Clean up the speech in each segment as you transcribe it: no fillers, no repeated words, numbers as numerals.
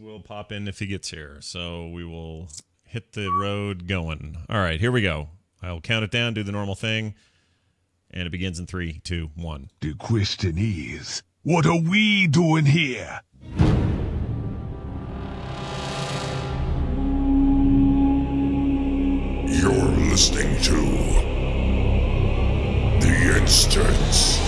will pop in if he gets here. So we will hit the road going. All right, here we go. I'll count it down, do the normal thing, and it begins in 3, 2, 1. The question is, what are we doing here? You're listening to The Instance.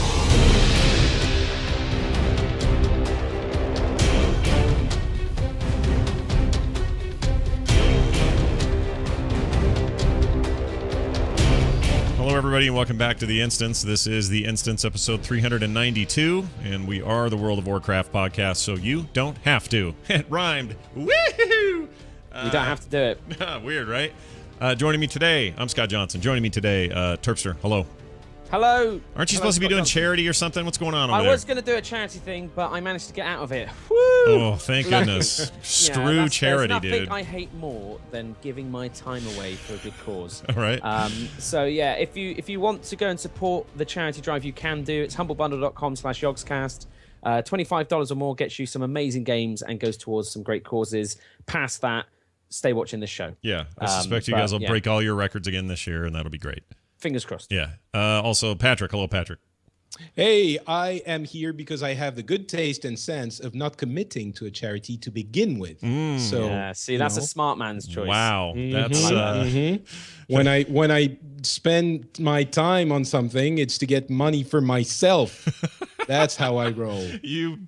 Hello, everybody, and welcome back to The Instance. This is The Instance, episode 392, and we are the World of Warcraft podcast, so you don't have to. It rhymed. Woohoo! You don't have to do it. Weird, right? Joining me today, I'm Scott Johnson. Joining me today, Terpster. Hello. Hello. Aren't you supposed to be doing charity or something? What's going on over there? I was going to do a charity thing, but I managed to get out of it. Woo! Oh, thank goodness. Screw charity, there's dude. nothing I hate more than giving my time away for a good cause. All right. So yeah, if you want to go and support the charity drive, you can do. It's humblebundle.com/yogscast. $25 or more gets you some amazing games and goes towards some great causes. Past that, stay watching this show. Yeah, I suspect you guys will break all your records again this year, and that'll be great. Fingers crossed. Yeah. Also, Patrick. Hello, Patrick. Hey, I am here because I have the good taste and sense of not committing to a charity to begin with. So, yeah, see, that's a smart man's choice. Wow, that's when I spend my time on something, it's to get money for myself. That's how I roll. You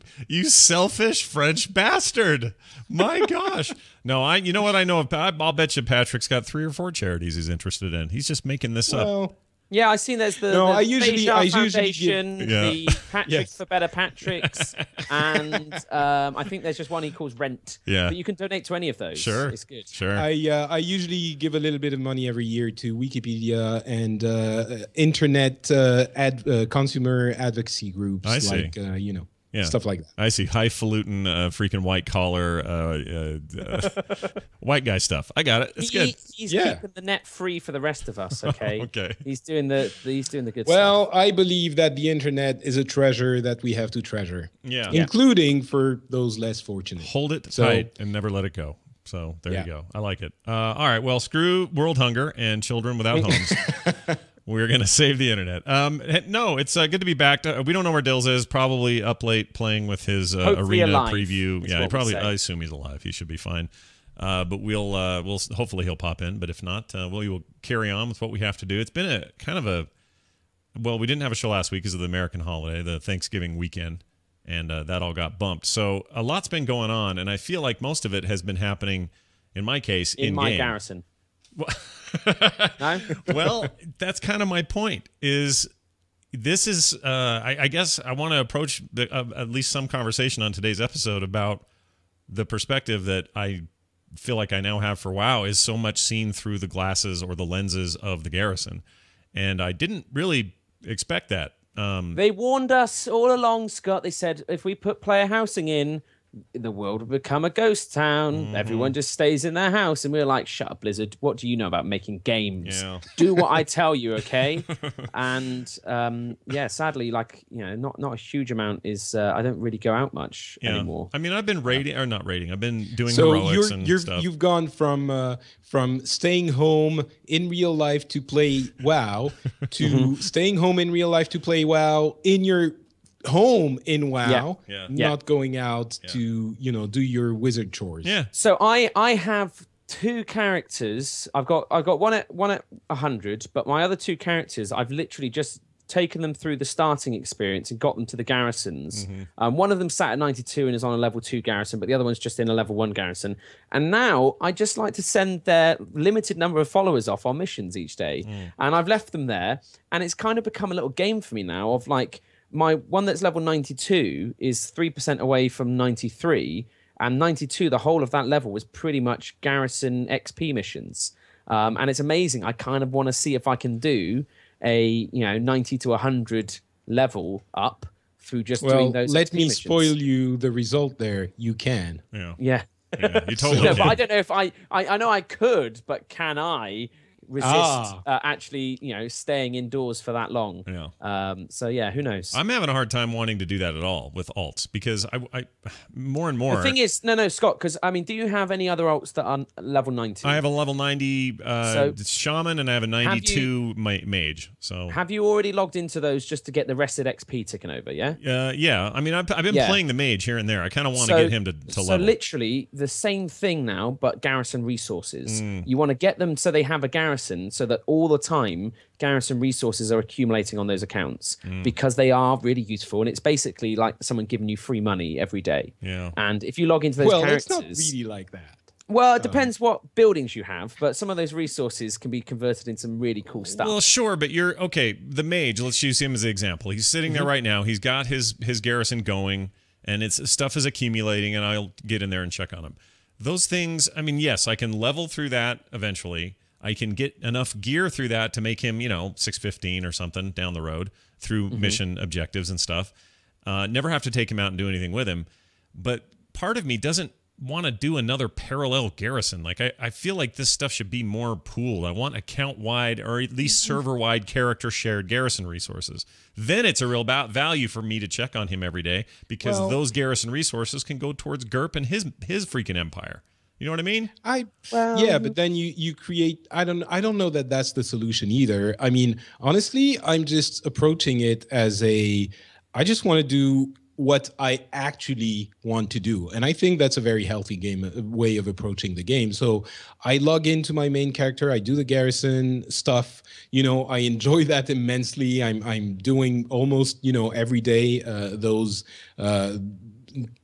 selfish French bastard. My gosh. No, you know what I know? I'll bet you Patrick's got 3 or 4 charities he's interested in. He's just making this up. Yeah, I seen there's the I usually Foundation, give, the Patrick for Better Patricks, and I think there's just one he calls Rent. Yeah, but you can donate to any of those. Sure, it's good. Sure. I usually give a little bit of money every year to Wikipedia and internet consumer advocacy groups. I see. Like stuff like that. I see highfalutin, freaking white collar, white guy stuff. I got it. It's good. He's keeping the net free for the rest of us. Okay. Okay. He's doing the good well, stuff. I believe that the internet is a treasure that we have to treasure. Yeah. Including for those less fortunate. Hold it tight and never let it go. So there you go. I like it. All right. Well, screw world hunger and children without homes. We're going to save the internet. No, it's good to be back. We don't know where Dills is. Probably up late playing with his arena preview. Yeah, I assume he's alive. He should be fine. But we'll hopefully he'll pop in. But if not, we will carry on with what we have to do. It's been a kind of we didn't have a show last week because of the American holiday, the Thanksgiving weekend, and that all got bumped. So a lot's been going on, and I feel like most of it has been happening, in my case, in my game. Garrison. No? Well, that's kind of my point. This is I guess I want to approach at least some conversation on today's episode about the perspective that I feel like I now have for WoW is so much seen through the glasses or the lenses of the Garrison, and I didn't really expect that. They warned us all along, Scott. They said if we put player housing in, the world will become a ghost town. Everyone just stays in their house, and we were like, "Shut up, Blizzard! What do you know about making games? Yeah. Do what I tell you, okay?" And sadly, not a huge amount is. I don't really go out much anymore. I mean, I've been raiding or not raiding. I've been doing so heroics and stuff. You've gone from staying home in real life to play WoW to staying home in real life to play WoW in your home in WoW, not going out to do your wizard chores. Yeah. So I have 2 characters. I've got one at 100, but my other 2 characters I've literally just taken them through the starting experience and got them to the garrisons. One of them sat at 92 and is on a level 2 garrison, but the other one's just in a level 1 garrison. And now I just like to send their limited number of followers off on missions each day. And I've left them there, and it's kind of become a little game for me now of like, my one that's level 92 is 3% away from 93, and 92, the whole of that level was pretty much Garrison XP missions. And it's amazing. I kind of want to see if I can do a 90 to 100 level up through just doing those. Let XP me missions. spoil you the result there. You can. Yeah. Yeah. You totally No, can. but I don't know if I know I could, but can I resist actually, staying indoors for that long. Yeah. So yeah, who knows? I'm having a hard time wanting to do that at all with alts because I more and more. The thing is, no, Scott, because I mean, do you have any other alts that are level 90? I have a level 90 shaman and I have a 92 mage. So have you already logged into those just to get the rested XP ticking over? Yeah. Yeah. I mean, I've been playing the mage here and there. I kind of want to get him to level. So literally the same thing now, but Garrison resources. You want to get them so they have a Garrison, so that all the time Garrison resources are accumulating on those accounts because they are really useful, and it's basically like someone giving you free money every day. Yeah. And if you log into those characters, it's not really like that. Well, it depends what buildings you have, but some of those resources can be converted into some really cool stuff. Well, sure, but the mage, let's use him as an example. He's sitting there right now. He's got his Garrison going, and stuff is accumulating, and I'll get in there and check on him. Those things, I mean, yes, I can level through that eventually. I can get enough gear through that to make him, 615 or something down the road through mission objectives and stuff. Never have to take him out and do anything with him. But part of me doesn't want to do another parallel Garrison. Like, I feel like this stuff should be more pooled. I want account-wide or at least server-wide character-shared Garrison resources. Then it's a real value for me to check on him every day because those Garrison resources can go towards GURP and his freaking empire. You know what I mean? Yeah, but then you create. I don't know that that's the solution either. I mean, honestly, I'm just approaching it as I just want to do what I actually want to do, and I think that's a very healthy way of approaching the game. So I log into my main character. I do the Garrison stuff. I enjoy that immensely. I'm doing almost every day those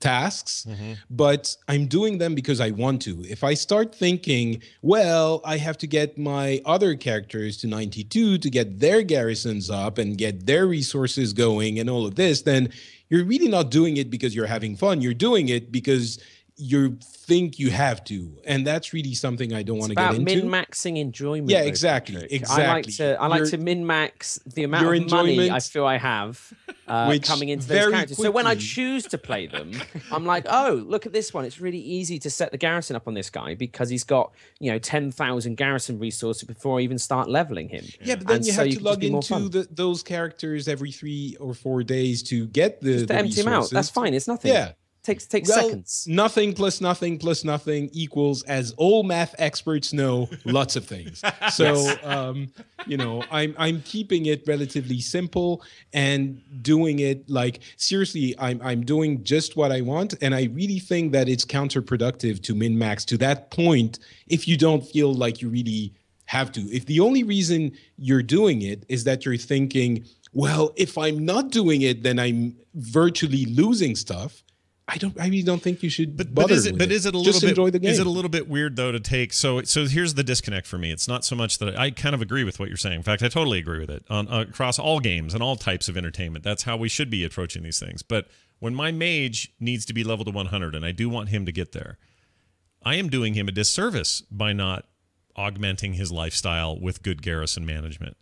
tasks, but I'm doing them because I want to. If I start thinking, well, I have to get my other characters to 92 to get their garrisons up and get their resources going and all of this, then you're really not doing it because you're having fun. You're doing it because you think you have to, and that's really something I don't want to get into. Min-maxing enjoyment. Yeah, exactly. I like to min-max the amount of money I feel I have coming into those characters. So when I choose to play them, I'm like, oh, look at this one. It's really easy to set the Garrison up on this guy because he's got 10,000 Garrison resources before I even start leveling him. Yeah, but then you have to log into those characters every 3 or 4 days to get the empty resources. Them out. That's fine. It's nothing. Yeah. Takes seconds. Nothing plus nothing plus nothing equals, as all math experts know, lots of things. So, I'm keeping it relatively simple and doing it like, seriously, I'm doing just what I want. And I really think that it's counterproductive to min-max to that point if you don't feel like you really have to. If the only reason you're doing it is that you're thinking, well, if I'm not doing it, then I'm virtually losing stuff. I really don't think you should bother with it. Is it a little Just bit? Enjoy the game. Is it a little bit weird though to take? So here's the disconnect for me. It's not so much that I kind of agree with what you're saying. In fact, I totally agree with it across all games and all types of entertainment. That's how we should be approaching these things. But when my mage needs to be leveled to 100, and I do want him to get there, I am doing him a disservice by not augmenting his lifestyle with good Garrison management.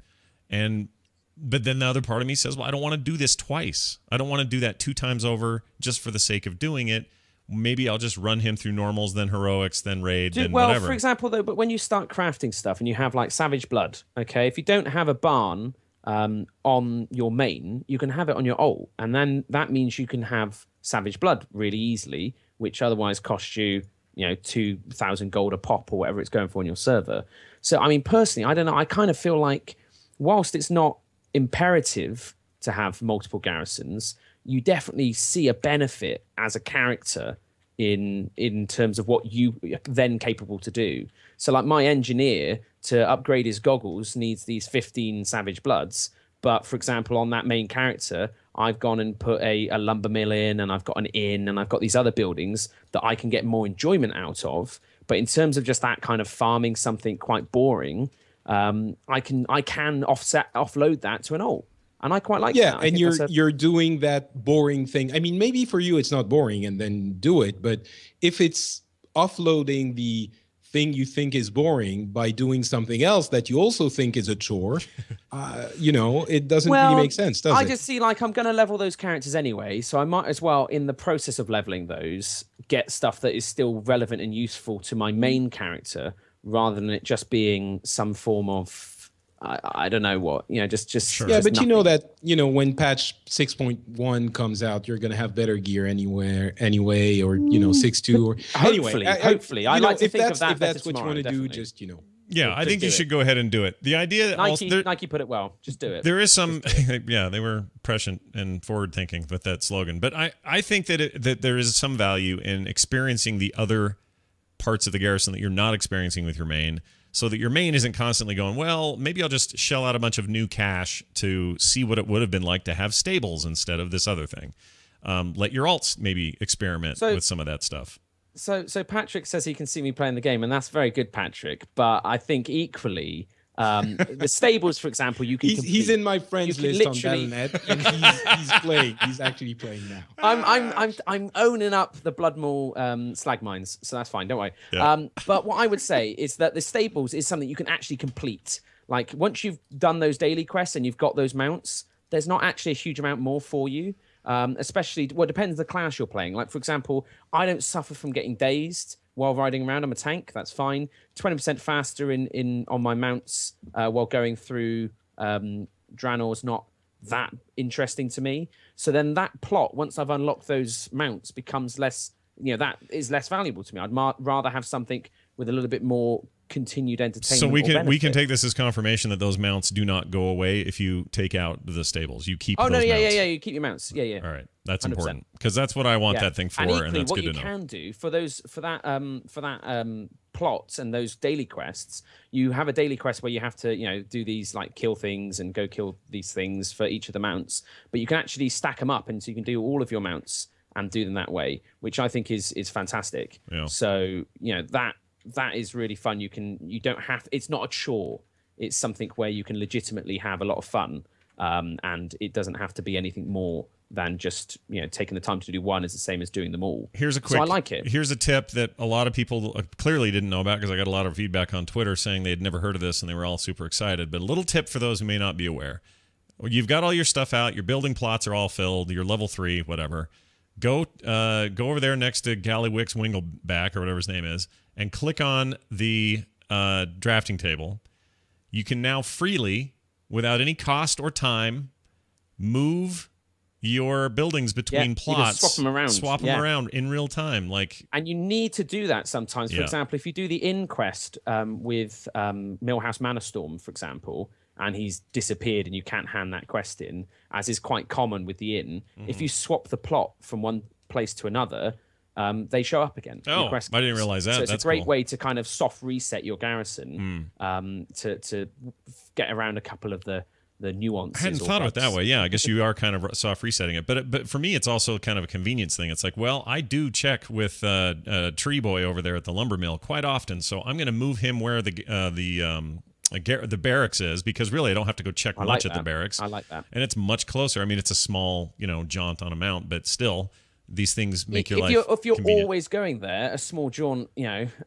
But then the other part of me says, well, I don't want to do this twice. I don't want to do that 2 times over just for the sake of doing it. Maybe I'll just run him through normals, then heroics, then raid, then whatever. Well, for example, though, but when you start crafting stuff and you have like Savage Blood, okay, if you don't have a barn on your main, you can have it on your alt. And then that means you can have Savage Blood really easily, which otherwise costs you, 2,000 gold a pop or whatever it's going for on your server. So, I mean, personally, I don't know. I kind of feel like whilst it's not imperative to have multiple garrisons, you definitely see a benefit as a character in terms of what you are then capable to do. So like my engineer, to upgrade his goggles, needs these 15 Savage Bloods, but for example on that main character I've gone and put a lumber mill in, and I've got an inn, and I've got these other buildings that I can get more enjoyment out of. But in terms of just that kind of farming something quite boring, I can offload that to an alt, and I quite like that. Yeah, and you're doing that boring thing. I mean, maybe for you it's not boring, and then do it. But if it's offloading the thing you think is boring by doing something else that you also think is a chore, it doesn't really make sense, does it? I just see like I'm going to level those characters anyway, so I might as well, in the process of leveling those, get stuff that is still relevant and useful to my main character, rather than it just being some form of I don't know what, just Sure. Yeah, just but you nothing. know that, when patch 6.1 comes out, you're going to have better gear anyway, or, 6.2 or Hopefully, anyway. hopefully. I like to if think that's, of that if that's better what you want to tomorrow, do, definitely. just, Yeah, I think you do should it. go ahead and do it. The idea that Nike put it well. Just do it. there is some, yeah, they were prescient and forward thinking with that slogan. But I think that there is some value in experiencing the other parts of the Garrison that you're not experiencing with your main, so that your main isn't constantly going, well, maybe I'll just shell out a bunch of new cash to see what it would have been like to have stables instead of this other thing. Let your alts maybe experiment with some of that stuff. So Patrick says he can see me playing the game, and that's very good, Patrick. But I think equally, the stables, for example, you can. He's in my friends list on literally- Battle.net, and he's playing. He's actually playing now. I'm owning up the Blood Maul slag mines, so that's fine. Don't worry. Yeah. But what I would say is that the stables is something you can actually complete. Like once you've done those daily quests and you've got those mounts, there's not actually a huge amount more for you. Especially, well, it depends on the class you're playing. Like for example, I don't suffer from getting dazed while riding around. I'm a tank. That's fine. 20% faster on my mounts while going through Draenor's not that interesting to me. So then that plot, once I've unlocked those mounts, becomes less, that is less valuable to me. I'd rather have something with a little bit more continued entertainment. So we can benefit. take this as confirmation that those mounts do not go away if you take out the stables. You keep. Oh no, those mounts. yeah. You keep your mounts. Yeah. All right, that's 100%. important because that's what I want that thing for, and and equally, that's what good you to know. can do for that plots and those daily quests, you have a daily quest where you have to do these like kill things and go kill these things for each of the mounts, but you can actually stack them up, and so you can do all of your mounts and do them that way, which I think is fantastic. Yeah. So that is really fun. You don't have, it's not a chore. It's something where you can legitimately have a lot of fun, and it doesn't have to be anything more than just taking the time to do one is the same as doing them all. Here's a quick. So I like it. Here's a tip that a lot of people clearly didn't know about because I got a lot of feedback on Twitter saying they had never heard of this and they were all super excited. But a little tip for those who may not be aware: you've got all your stuff out, your building plots are all filled, you're level 3, whatever. Go over there next to Gallywick's Wingleback or whatever his name is, and click on the drafting table. You can now freely, without any cost or time, move your buildings between plots. Swap them around. In real time. And you need to do that sometimes. For example, if you do the inn quest with Millhouse Manostorm, for example, and he's disappeared and you can't hand that quest in, as is quite common with the inn, if you swap the plot from one place to another, they show up again. Oh, I didn't realize that. So it's That's a great cool. way to kind of soft reset your garrison to get around a couple of the nuances. I hadn't thought of it that way. Yeah, I guess you are kind of soft resetting it. But for me, it's also kind of a convenience thing. It's like, well, I do check with Tree Boy over there at the lumber mill quite often, so I'm going to move him where the barracks is, because really I don't have to go check much at the barracks. I like that. And it's much closer. I mean, it's a small, jaunt on a mount, but still, these things make your life if you're convenient. always going there, a small jaunt,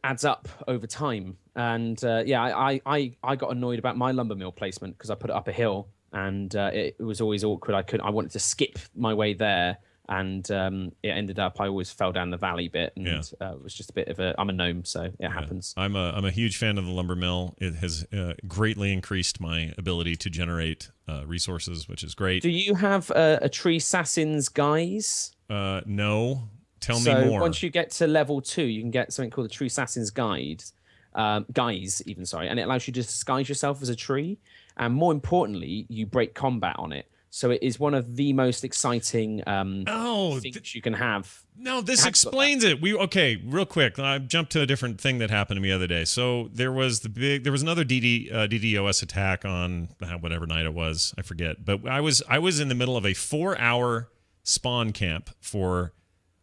adds up over time. And I got annoyed about my lumber mill placement because I put it up a hill, and it was always awkward. I wanted to skip my way there, and it ended up I always fell down the valley bit, and it was just a bit of I'm a gnome, so it happens. I'm a huge fan of the lumber mill. It has greatly increased my ability to generate resources, which is great. Do you have a Tree Assassin's guise? No. Tell me So more. once you get to level 2, you can get something called the Tree Assassin's Guise, and it allows you to disguise yourself as a tree, and more importantly, you break combat on it. So it is one of the most exciting things you can have. No, this explains it. Real quick. I jumped to a different thing that happened to me the other day. So there was another DDoS attack on whatever night it was. I forget. But I was in the middle of a 4-hour spawn camp for,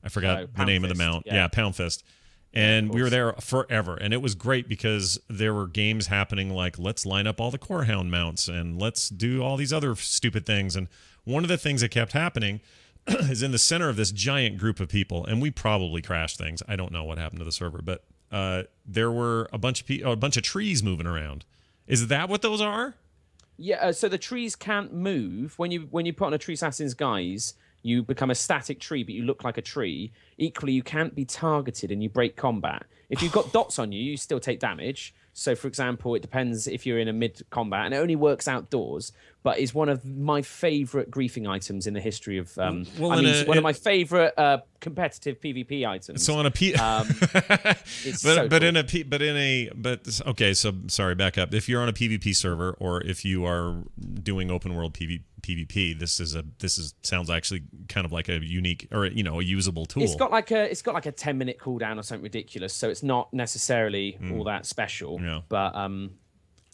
I forgot the name of the mount. Yeah, Pound Fist. And we were there forever. And it was great because there were games happening like, let's line up all the Corehound mounts and let's do all these other stupid things. And one of the things that kept happening is in the center of this giant group of people, and we probably crashed things. I don't know what happened to the server, but there were a bunch of trees moving around. Is that what those are? Yeah, so the trees can't move. When you put on a Tree Assassin's Guise, you become a static tree, but you look like a tree. Equally, you can't be targeted and you break combat. If you've got dots on you, you still take damage. So, for example, it depends if you're in a mid-combat, and it only works outdoors, but is one of my favourite griefing items in the history of... one of my favourite competitive PvP items. So on a okay, so sorry, back up. If you're on a PvP server, or if you are doing open world PvP, this sounds actually kind of like a unique, or a usable tool. It's got like a 10-minute cooldown or something ridiculous, so it's not necessarily all that special. Yeah. But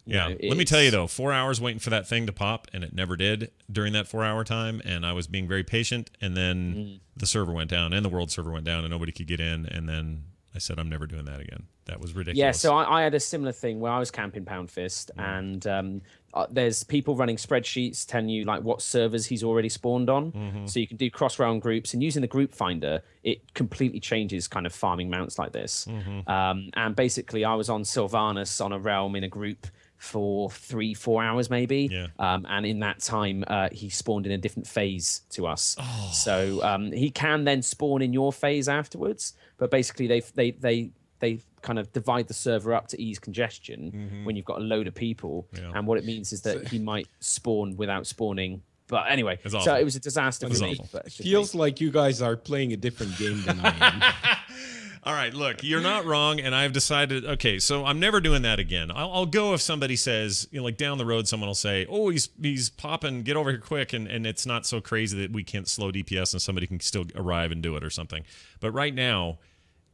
let me tell you though, 4 hours waiting for that thing to pop, and it never did during that 4 hour time, and I was being very patient, and then the server went down, and the world server went down, and nobody could get in, and then I said, I'm never doing that again. That was ridiculous. Yeah, so I had a similar thing where I was camping Pound Fist, and there's people running spreadsheets telling you like what servers he's already spawned on. So you can do cross-realm groups, and using the group finder, it completely changes kind of farming mounts like this. And basically, I was on Sylvanas on a realm in a group for 3-4 hours maybe. Yeah. And in that time, he spawned in a different phase to us. So he can then spawn in your phase afterwards, but basically they kind of divide the server up to ease congestion when you've got a load of people. Yeah. And what it means is that he might spawn without spawning. But anyway, so it was a disaster for me. But it feels like you guys are playing a different game than I am. All right, look, you're not wrong, and I've decided, okay, so I'm never doing that again. I'll go if somebody says, like down the road, someone will say, oh, he's popping, get over here quick, and it's not so crazy that we can't slow DPS and somebody can still arrive and do it or something. But right now,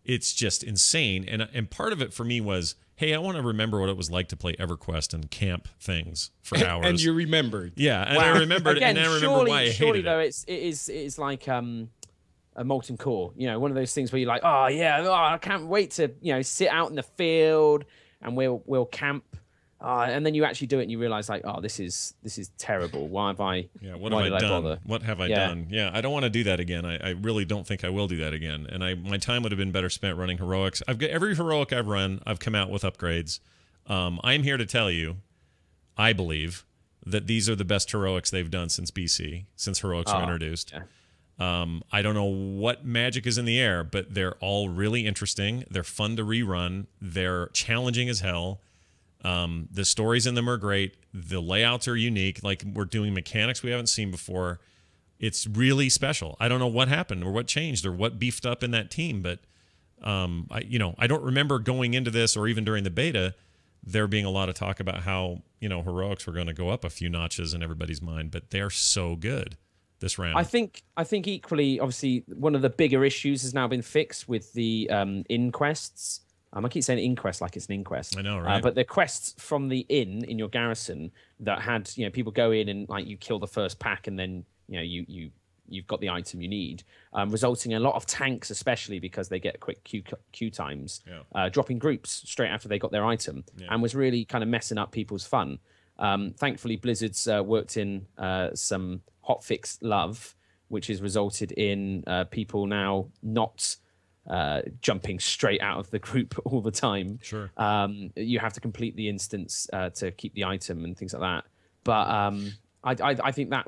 it's just insane, and part of it for me was, hey, I want to remember what it was like to play EverQuest and camp things for hours. And you remembered. Yeah, and I remembered, Again, and I remember why I hated surely, though, it. it is like... a molten core, one of those things where you're like, oh yeah, I can't wait to sit out in the field and we'll camp, and then you actually do it and you realize like, oh, this is terrible. Why have I? Yeah, what have I done? Bother? What have I done? Yeah, I don't want to do that again. I really don't think I will do that again. And my time would have been better spent running heroics. I've got every heroic I've run, I've come out with upgrades. I'm here to tell you, I believe that these are the best heroics they've done since BC, since heroics were introduced. Yeah. I don't know what magic is in the air, but they're all really interesting. They're fun to rerun. They're challenging as hell. The stories in them are great. The layouts are unique. Like, we're doing mechanics we haven't seen before. It's really special. I don't know what happened or what changed or what beefed up in that team, but I don't remember going into this or even during the beta there being a lot of talk about how heroics were going to go up a few notches in everybody's mind, but they're so good this round. I think equally, obviously, one of the bigger issues has now been fixed with the inquests. I keep saying inquest like it's an inquest. I know, right? But the quests from the inn in your garrison that had, people go in and like you kill the first pack and then you've got the item you need, resulting in a lot of tanks, especially because they get quick queue times, dropping groups straight after they got their item, and was really kind of messing up people's fun. Thankfully, Blizzard's worked in some hotfix love, which has resulted in people now not jumping straight out of the group all the time. Sure. You have to complete the instance to keep the item and things like that. But I think that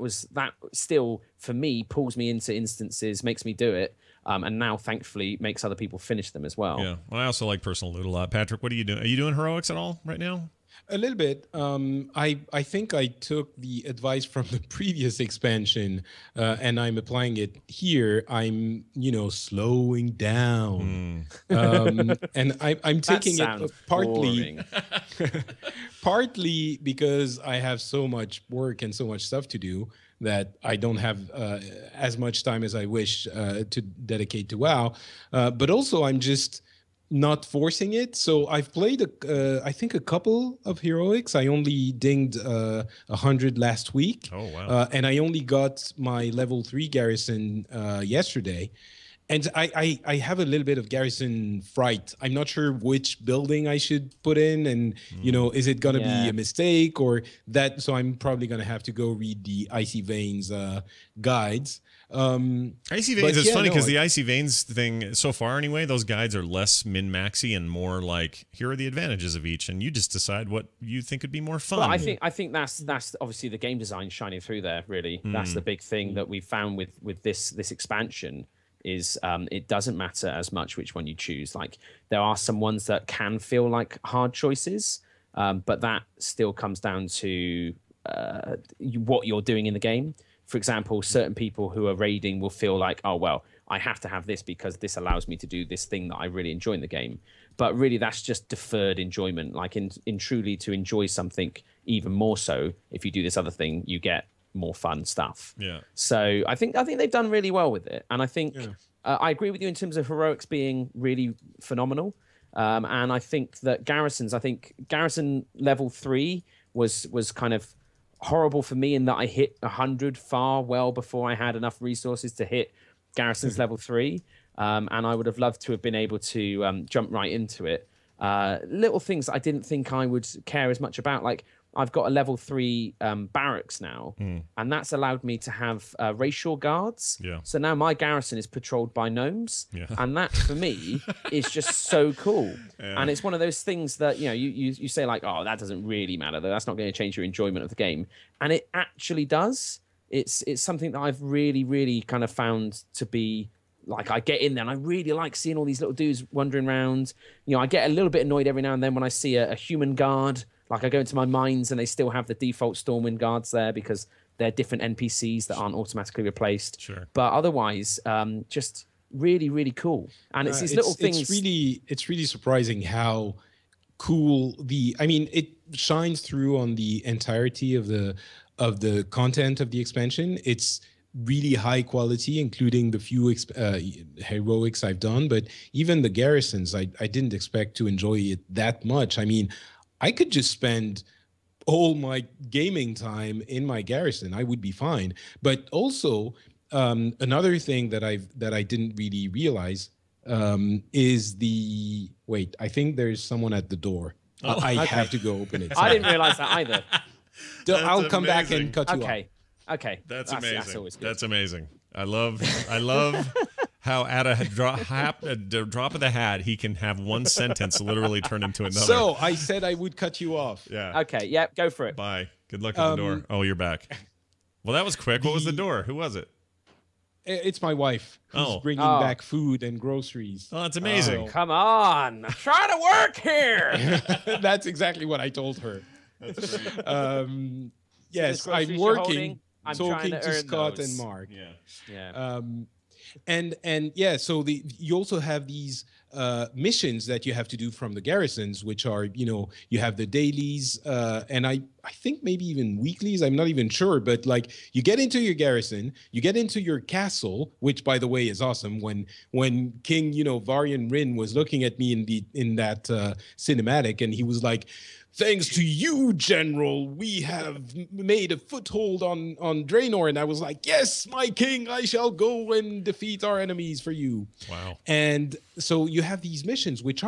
still, for me, pulls me into instances, makes me do it, and now, thankfully, makes other people finish them as well. Yeah. Well, I also like personal loot a lot. Patrick, what are you doing? Are you doing heroics at all right now? A little bit. I think I took the advice from the previous expansion, and I'm applying it here. I'm, slowing down, and I'm taking it partly because I have so much work and so much stuff to do that I don't have as much time as I wish to dedicate to WoW, but also I'm just not forcing it. So I've played I think a couple of heroics. I only dinged 100 last week. Oh wow. And I only got my level 3 garrison yesterday, and I have a little bit of garrison fright. I'm not sure which building I should put in, and is it gonna be a mistake or that? So I'm probably gonna have to go read the Icy Veins guides. Icy Veins is funny because the Icy Veins thing, so far anyway, those guides are less min-maxy and more like, here are the advantages of each, and you just decide what you think would be more fun. Well, I think that's obviously the game design shining through there. Really, that's the big thing that we found with this expansion is it doesn't matter as much which one you choose. Like there are some ones that can feel like hard choices, but that still comes down to what you're doing in the game. For example, certain people who are raiding will feel like, oh, well, I have to have this because this allows me to do this thing that I really enjoy in the game. But really, that's just deferred enjoyment. Like in truly to enjoy something even more so, if you do this other thing, you get more fun stuff. Yeah. So I think they've done really well with it. And I think I agree with you in terms of heroics being really phenomenal. And I think that Garrison level 3 was kind of horrible for me in that I hit 100 far well before I had enough resources to hit Garrison's level 3. And I would have loved to have been able to jump right into it. Little things I didn't think I would care as much about, like I've got a level 3 barracks now, and that's allowed me to have racial guards. Yeah. So now my garrison is patrolled by gnomes, and that for me is just so cool. Yeah. And it's one of those things that you say like, oh, that doesn't really matter, though. That's not going to change your enjoyment of the game, and it actually does. It's something that I've really kind of found to be. Like I get in there and I really like seeing all these little dudes wandering around. I get a little bit annoyed every now and then when I see a human guard. Like I go into my mines and they still have the default Stormwind guards there because they're different NPCs that aren't automatically replaced. Sure. But otherwise, just really cool. And it's these little things. It's really surprising how cool it shines through on the entirety of the content of the expansion. It's really high quality, including the few heroics I've done, but even the garrisons, I didn't expect to enjoy it that much. I could just spend all my gaming time in my garrison. I would be fine. But also, another thing that I didn't really realize is wait, I think there's someone at the door. I have to go open it. I didn't realize that either. I'll come back and cut you off. Okay. That's amazing. That's amazing. I love how at a drop of the hat, he can have one sentence literally turn into another. So I said I would cut you off. Yeah. Okay. Yeah. Go for it. Bye. Good luck at the door. Oh, you're back. Well, that was quick. What was the door? Who was it? It's my wife who's bringing back food and groceries. Oh, that's amazing. Come on. I'm trying to work here. That's exactly what I told her. That's great. Yes, I'm working. I'm talking to Scott and Mark. Yeah. And yeah, so you also have these missions that you have to do from the garrisons, which are, you have the dailies, and I think maybe even weeklies. I'm not even sure, but like you get into your garrison, you get into your castle, which by the way is awesome. When King, Varian Rin was looking at me in that cinematic, and he was like, "Thanks to you, General, we have made a foothold on Draenor." And I was like, "Yes, my king, I shall go and defeat our enemies for you." Wow. And so you have these missions, which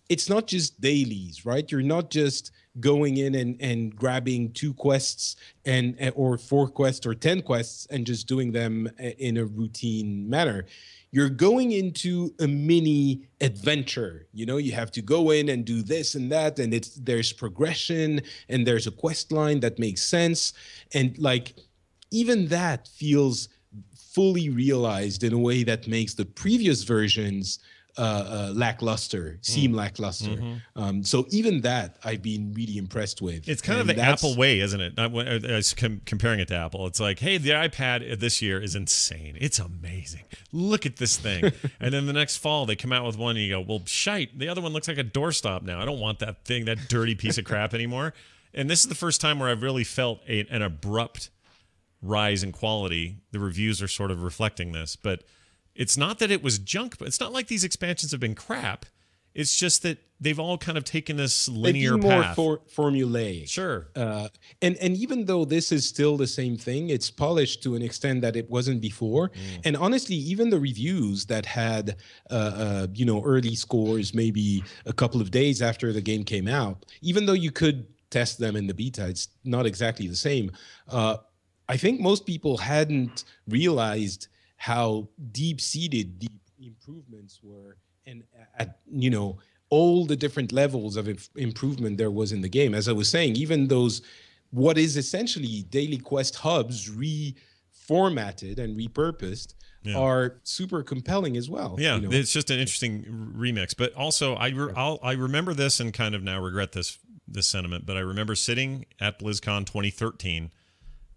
it's not just dailies, right? You're not just going in and grabbing 2 quests or 4 quests or 10 quests and just doing them in a routine manner. You're going into a mini adventure. You have to go in and do this and that, and there's progression, and there's a quest line that makes sense, and like even that feels fully realized in a way that makes the previous versions lackluster, seem lackluster. Mm-hmm. So even that I've been really impressed with. It's kind of the Apple way, isn't it? I was comparing it to Apple. It's like, hey, the iPad this year is insane. It's amazing. Look at this thing. And then the next fall they come out with one and you go, well, shite. The other one looks like a doorstop now. I don't want that thing, that dirty piece of crap anymore. And this is the first time where I've really felt an abrupt rise in quality. The reviews are sort of reflecting this, but it's not that it was junk, but it's not like these expansions have been crap. It's just that they've all kind of taken this linear path. More formulaic. Sure. And even though this is still the same thing, it's polished to an extent that it wasn't before. And honestly, even the reviews that had, early scores, maybe a couple of days after the game came out, even though you could test them in the beta, it's not exactly the same. I think most people hadn't realized how deep-seated the improvements were, and at all the different levels of improvement there was in the game. As I was saying, even those what is essentially daily quest hubs reformatted and repurposed are super compelling as well. Yeah, it's just an interesting remix. But also, I remember this and kind of now regret this sentiment. But I remember sitting at BlizzCon 2013.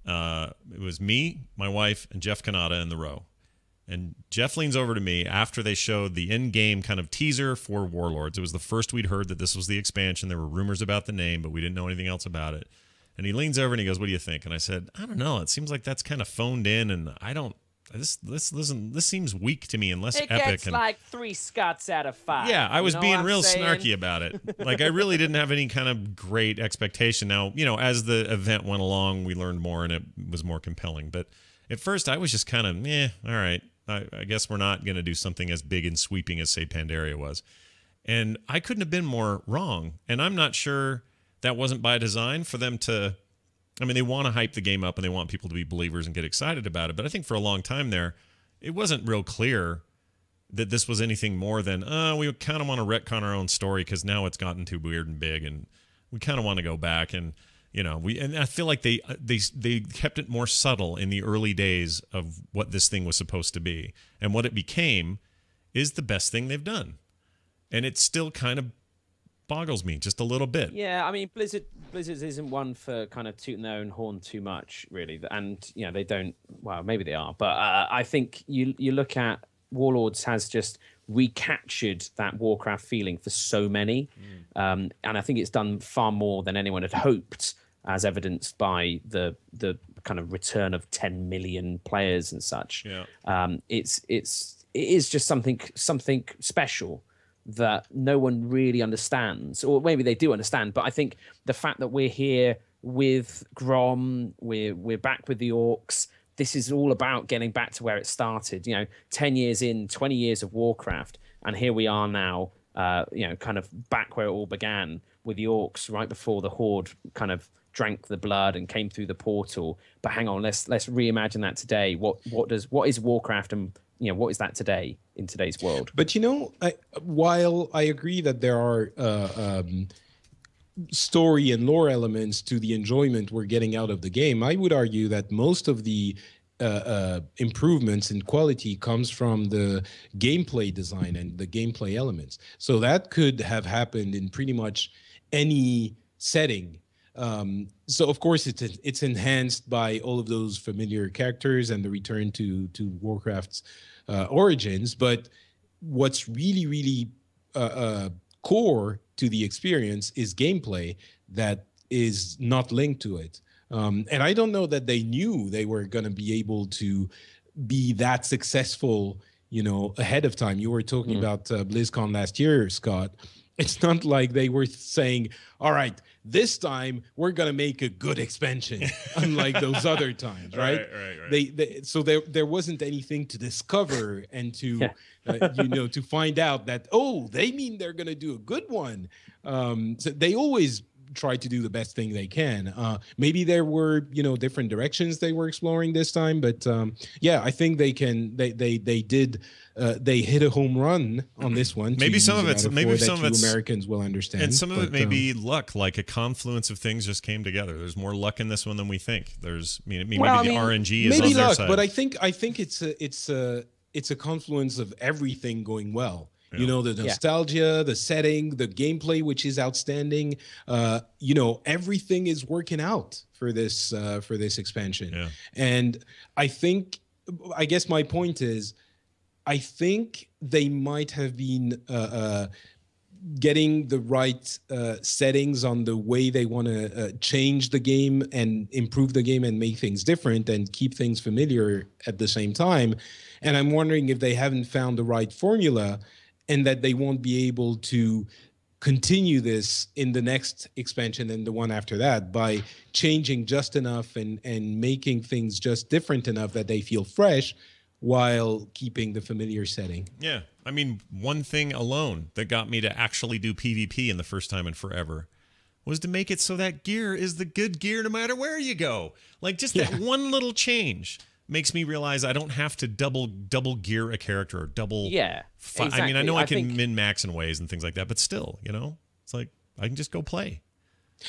It was me, my wife, and Jeff Kanata in the row. And Jeff leans over to me after they showed the in-game kind of teaser for Warlords. It was the first we'd heard that this was the expansion. There were rumors about the name, but we didn't know anything else about it. And he leans over and he goes, "What do you think?" And I said, "I don't know. It seems like that's kind of phoned in, and I don't. This seems weak to me, unless it epic." Gets like 3 Scots out of 5. Yeah, I was being real saying? snarky about it. Like, I really didn't have any kind of great expectation. Now, as the event went along, we learned more and it was more compelling. But at first, I was just kind of, all right. I guess we're not going to do something as big and sweeping as, say, Pandaria was. And I couldn't have been more wrong. And I'm not sure that wasn't by design for them to... I mean, they want to hype the game up and they want people to be believers and get excited about it. But I think for a long time there, it wasn't real clear that this was anything more than, we kind of want to retcon our own story because now it's gotten too weird and big, and we kind of want to go back. And and I feel like they kept it more subtle in the early days of what this thing was supposed to be, and what it became is the best thing they've done, and it still kind of boggles me just a little bit. Yeah, I mean, Blizzard isn't one for kind of tooting their own horn too much, really, and they don't. Well, maybe they are, but I think you look at Warlords has just recaptured that Warcraft feeling for so many, and I think it's done far more than anyone had hoped, as evidenced by the kind of return of 10 million players and such. Yeah. It is just something special that no one really understands, or maybe they do understand. But I think the fact that we're here with Grom, we're back with the Orcs. This is all about getting back to where it started. 10 years in, 20 years of Warcraft, and here we are now. Kind of back where it all began with the Orcs, right before the Horde kind of drank the blood and came through the portal. But hang on, let's reimagine that today. What is Warcraft, and what is that today in today's world? But while I agree that there are story and lore elements to the enjoyment we're getting out of the game, I would argue that most of the improvements in quality comes from the gameplay design and the gameplay elements. So that could have happened in pretty much any setting. So of course it's enhanced by all of those familiar characters and the return to Warcraft's origins. But what's really core to the experience is gameplay that is not linked to it. And I don't know that they knew they were going to be able to be that successful, ahead of time. You were talking about BlizzCon last year, Scott. It's not like they were saying, all right, this time we're going to make a good expansion, unlike those other times, right? Right. So there wasn't anything to discover and to, to find out that, they mean they're going to do a good one. So they always try to do the best thing they can. Maybe there were, different directions they were exploring this time, but I think they hit a home run on this one. Maybe some of it's Americans will understand, and some of it may be luck, like a confluence of things just came together. There's more luck in this one than we think. Maybe the RNG is on their side. But I think it's a confluence of everything going well. Yeah. The nostalgia, the setting, the gameplay, which is outstanding. Everything is working out for this expansion. Yeah. And I guess my point is, I think they might have been getting the right settings on the way they want to change the game and improve the game and make things different and keep things familiar at the same time. And I'm wondering if they haven't found the right formula, and that they won't be able to continue this in the next expansion and the one after that by changing just enough and making things just different enough that they feel fresh while keeping the familiar setting. Yeah. I mean, one thing alone that got me to actually do PvP in the first time in forever was to make it so that gear is the good gear no matter where you go. Like just that one little change makes me realize I don't have to double gear a character or double. Yeah. Exactly. I mean, I know I can min-max in ways and things like that, but still, it's like I can just go play.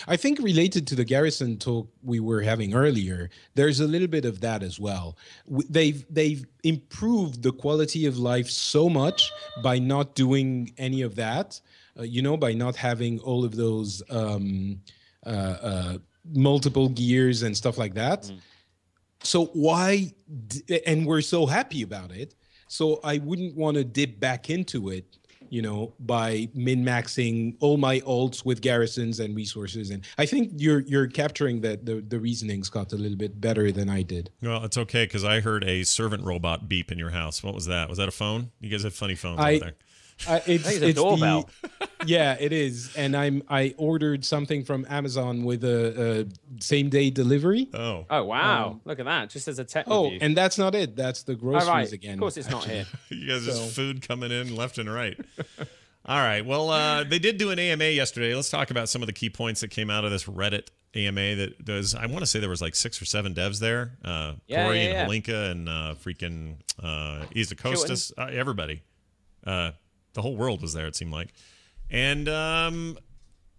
I think related to the Garrison talk we were having earlier, there's a little bit of that as well. They've improved the quality of life so much by not doing any of that, by not having all of those multiple gears and stuff like that. So why, and we're so happy about it. So I wouldn't want to dip back into it, by min-maxing all my alts with garrisons and resources. And I think you're capturing the reasoning, Scott, a little bit better than I did. Well, it's okay, because I heard a servant robot beep in your house. What was that? Was that a phone? You guys have funny phones over there. It's a doorbell. Yeah, it is. And I ordered something from Amazon with a same-day delivery. Oh, wow. Look at that. Just as a tech review. And that's not it. That's the groceries again. Of course it's not here. You guys just food coming in left and right. All right. Well, they did do an AMA yesterday. Let's talk about some of the key points that came out of this Reddit AMA. That does. I want to say there was like 6 or 7 devs there. Corey and Halinka and freaking Isakostas. Everybody. The whole world was there, it seemed like. And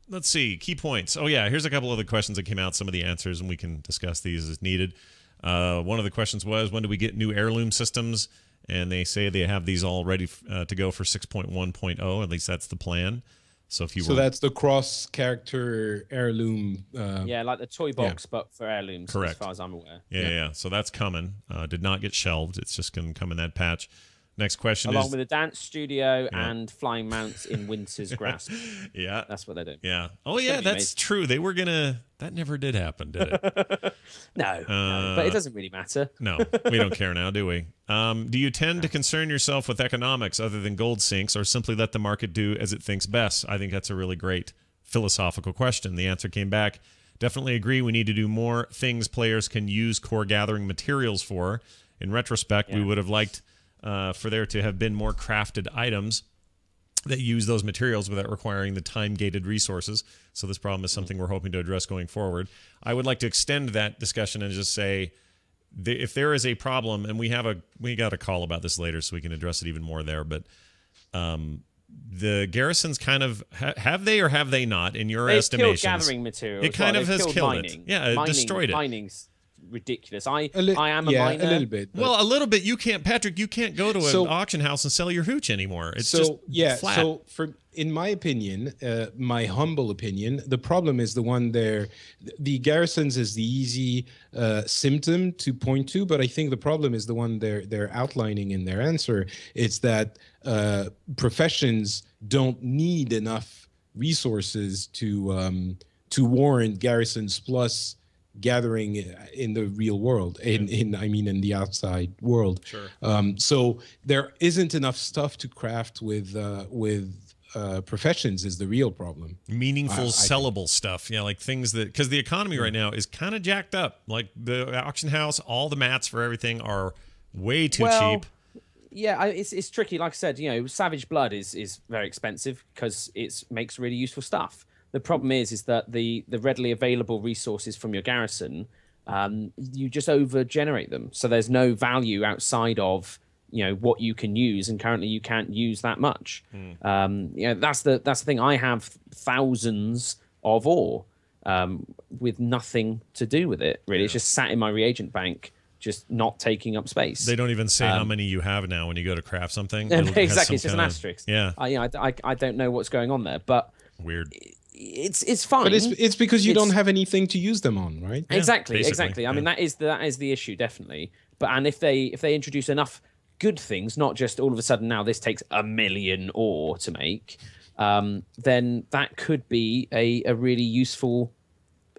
let's see, key points. Oh, yeah, here's a couple of the questions that came out, some of the answers, and we can discuss these as needed. One of the questions was, when do we get new heirloom systems? And they say they have these all ready to go for 6.1.0. At least that's the plan. So that's the cross-character heirloom. Like the toy box, but for heirlooms, correct, as far as I'm aware. Yeah. So that's coming. Did not get shelved. It's just going to come in that patch. Next question Along with a dance studio and flying mounts in Winter's Grasp. Yeah. That's what they're doing. Yeah. Oh, yeah, that's true. They were going to... That never did happen, did it? No, but it doesn't really matter. No, we don't care now, do we? Do you tend to concern yourself with economics other than gold sinks, or simply let the market do as it thinks best? I think that's a really great philosophical question. The answer came back, definitely agree we need to do more things players can use core gathering materials for. In retrospect, we would have liked... for there to have been more crafted items that use those materials without requiring the time-gated resources. So this problem is something we're hoping to address going forward. I would like to extend that discussion and just say, if there is a problem, and we got a call about this later, so we can address it even more there. But the garrisons kind of have they or have they not, in your estimations? Killed gathering materials. It kind of has killed it. Yeah, it destroyed it. Mining's ridiculous. I am a miner. A little bit. Well, a little bit. You can't, Patrick. You can't go to an auction house and sell your hooch anymore. It's just flat. So in my opinion, my humble opinion, the problem is the one there. The garrisons is the easy symptom to point to, but I think the problem is the one they're outlining in their answer. It's that professions don't need enough resources to warrant garrisons plus gathering in the real world, in the outside world. Sure. So there isn't enough stuff to craft with professions is the real problem. Meaningful, sellable stuff. Yeah, like things that, because the economy right now is kind of jacked up. Like the auction house, all the mats for everything are way too cheap. Yeah, it's tricky. Like I said, Savage Blood is very expensive because it makes really useful stuff. The problem is that the readily available resources from your garrison, you just over-generate them. So there's no value outside of what you can use, and currently you can't use that much. That's the thing. I have thousands of ore with nothing to do with it. Really, it's just sat in my reagent bank, just not taking up space. They don't even say how many you have now when you go to craft something. Exactly, it's just an asterisk. Yeah, I don't know what's going on there, but weird. It's fine. But it's because you don't have anything to use them on, right? Yeah, exactly. I mean, that is the issue, definitely. And if they introduce enough good things, not just all of a sudden now this takes 1 million ore to make, then that could be a really useful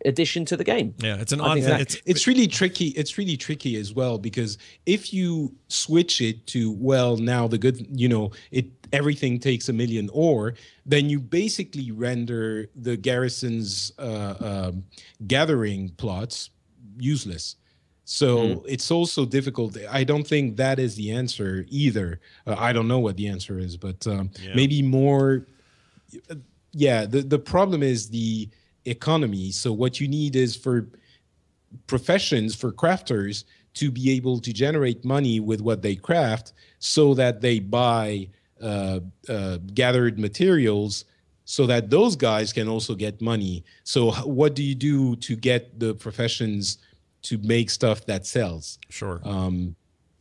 addition to the game. Yeah, it's an odd thing. It's really tricky. It's really tricky as well, because if you switch it to, well, now the good, everything takes 1 million ore, then you basically render the garrison's gathering plots useless. So it's also difficult. I don't think that is the answer either. I don't know what the answer is, but maybe more. The problem is the economy. So what you need is for professions, for crafters, to be able to generate money with what they craft, so that they buy gathered materials, so that those guys can also get money. So what do you do to get the professions to make stuff that sells? Sure.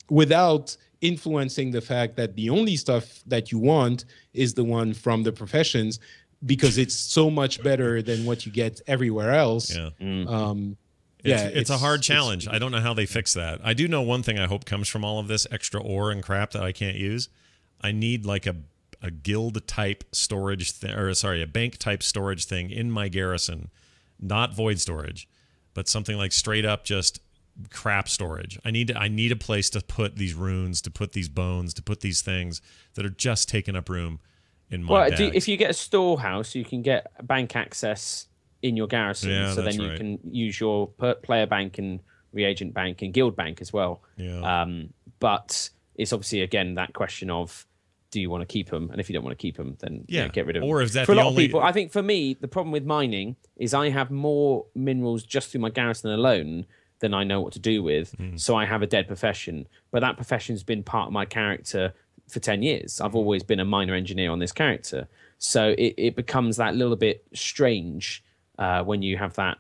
Without influencing the fact that the only stuff that you want is the one from the professions, because it's so much better than what you get everywhere else. Yeah. It's a hard challenge. I don't know how they fix that. I do know one thing I hope comes from all of this extra ore and crap that I can't use. I need like a guild type storage a bank type storage thing in my garrison, not void storage, but something like straight up just crap storage. I need a place to put these runes, to put these bones, to put these things that are just taking up room in my bags. If you get a storehouse, you can get bank access in your garrison, so then you can use your player bank and reagent bank and guild bank as well. But it's obviously, again, that question of, do you want to keep them? And if you don't want to keep them, then get rid of them. Or is that for a lot of people? I think for me, the problem with mining is I have more minerals just through my garrison alone than I know what to do with. So I have a dead profession, but that profession's been part of my character for 10 years. I've always been a miner engineer on this character, so it becomes that little bit strange when you have that,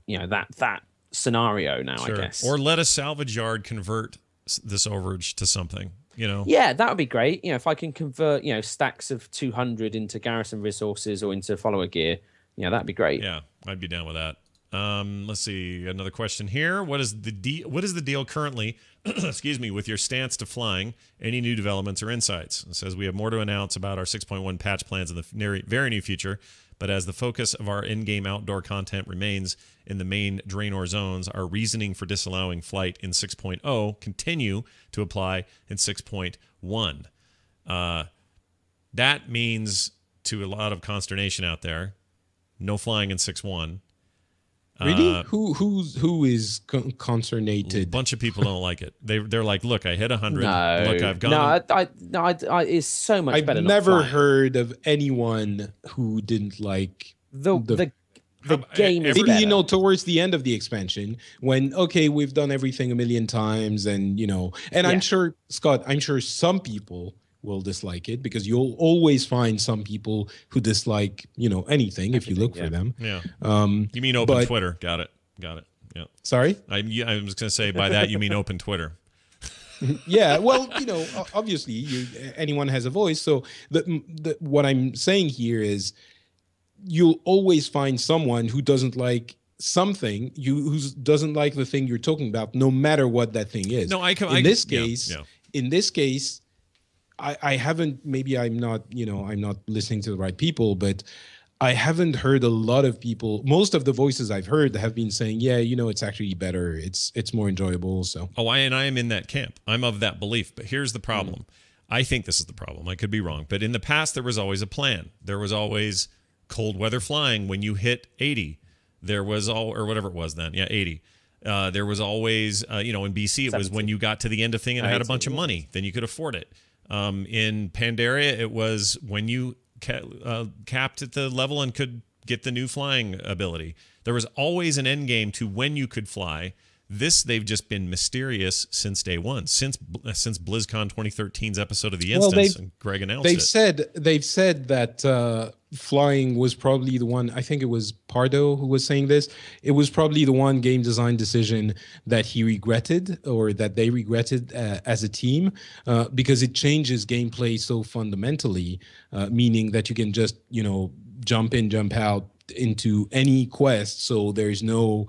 that scenario now. Sure. I guess. Or let a salvage yard convert this overage to something. Yeah, that would be great. If I can convert, stacks of 200 into garrison resources or into follower gear, that'd be great. Yeah, I'd be down with that. Let's see, another question here. What is the deal currently, excuse me, with your stance to flying? Any new developments or insights? It says we have more to announce about our 6.1 patch plans in the very near future, but as the focus of our in-game outdoor content remains in the main Draenor zones, our reasoning for disallowing flight in 6.0 continue to apply in 6.1. That means, to a lot of consternation out there, no flying in 6.1. Really? Who is consternated? A bunch of people don't like it. They're like, look, I hit 100. No, look, I've gone. I it's so much better. I've never heard of anyone who didn't like the game. Maybe better. Towards the end of the expansion, when we've done everything a million times, and I'm sure, Scott, some people will dislike it, because you'll always find some people who dislike anything if you look for them. You mean open Twitter? Got it. Yeah. Sorry, I was going to say, by that you mean open Twitter. Yeah, well, obviously anyone has a voice. So what I'm saying here is, you'll always find someone who doesn't like something, who doesn't like the thing you're talking about, no matter what that thing is. In this case, I haven't, maybe I'm not listening to the right people, but I haven't heard a lot of people. Most of the voices I've heard have been saying, it's actually better. It's more enjoyable. So. I am in that camp. I'm of that belief. But here's the problem. I think this is the problem. I could be wrong. But in the past, there was always a plan. There was always cold weather flying when you hit 80. There was or whatever it was then. Yeah, 80. There was always, in BC, it was when you got to the end of thing and had a bunch of money, then you could afford it. In Pandaria, it was when you capped at the level and could get the new flying ability. There was always an end game to when you could fly. They've just been mysterious since day one, since BlizzCon 2013's episode of The Instance, and Greg announced it. They've said that flying was probably the one. I think it was Pardo who was saying this. It was probably the one game design decision that he regretted, or that they regretted as a team, because it changes gameplay so fundamentally, meaning that you can just jump in, jump out into any quest. So there's no.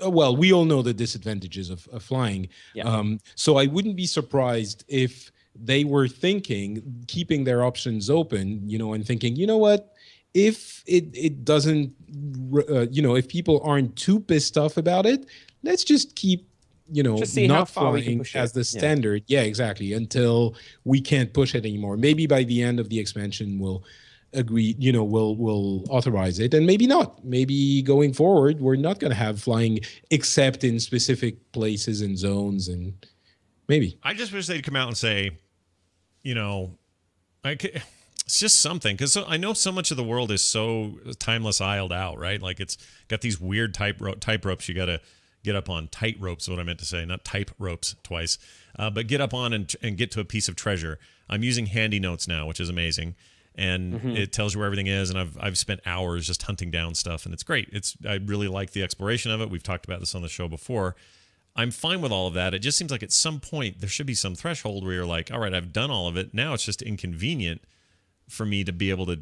Well, we all know the disadvantages of flying. Yeah. So I wouldn't be surprised if they were thinking, keeping their options open, and thinking, what, if it doesn't, if people aren't too pissed off about it, let's just keep, not flying as the standard. Yeah, exactly. Until we can't push it anymore. Maybe by the end of the expansion, we'll agree, we'll authorize it, and maybe not. Maybe going forward, we're not going to have flying except in specific places and zones, and maybe. I just wish they'd come out and say, It's just something, because I know so much of the world is so timeless, isled out, right? Like it's got these weird type ropes you got to get up on. Tight ropes is what I meant to say, not type ropes twice. But get up on and get to a piece of treasure. I'm using Handy Notes now, which is amazing, and it tells you where everything is. And I've spent hours just hunting down stuff, and it's great. I really like the exploration of it. We've talked about this on the show before. I'm fine with all of that. It just seems like at some point there should be some threshold where you're like, all right, I've done all of it. Now it's just inconvenient for me to be able to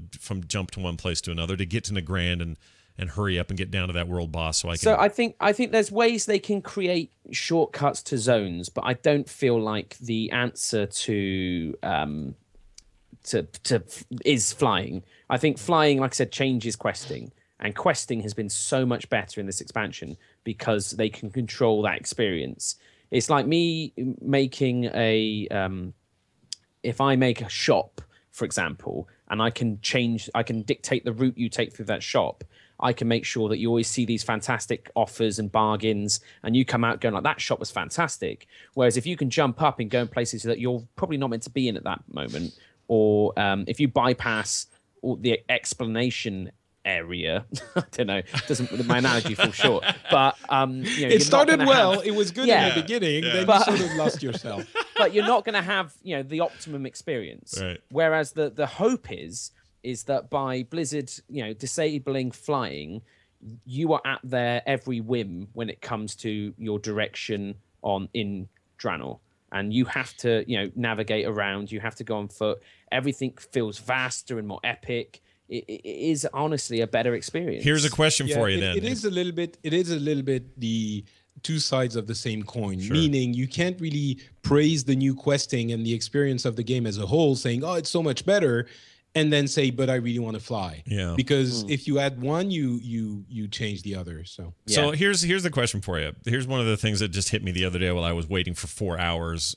jump to one place to another to get to Nagrand and hurry up and get down to that world boss so I can. So I think there's ways they can create shortcuts to zones, but I don't feel like the answer to is flying. I think flying, like I said, changes questing, and questing has been so much better in this expansion because they can control that experience. It's like me making if I make a shop, for example, and I can dictate the route you take through that shop. I can make sure that you always see these fantastic offers and bargains, and you come out going like, that shop was fantastic. Whereas if you can jump up and go in places that you're probably not meant to be in at that moment, or if you bypass all the explanation area, I don't know, my analogy falls short, but it started well. It was good in the beginning, then you sort of lost yourself. But you're not going to have the optimum experience. Right. Whereas the hope is that by Blizzard disabling flying, you are at their every whim when it comes to your direction in Draenor. And you have to navigate around. You have to go on foot. Everything feels vaster and more epic. It is honestly a better experience. Here's a question for you then. It is a little bit the two sides of the same coin, meaning you can't really praise the new questing and the experience of the game as a whole, saying, oh, it's so much better, and then say, but I really want to fly. Yeah. Because if you add one, you change the other. So here's the question for you. Here's one of the things that just hit me the other day while I was waiting for 4 hours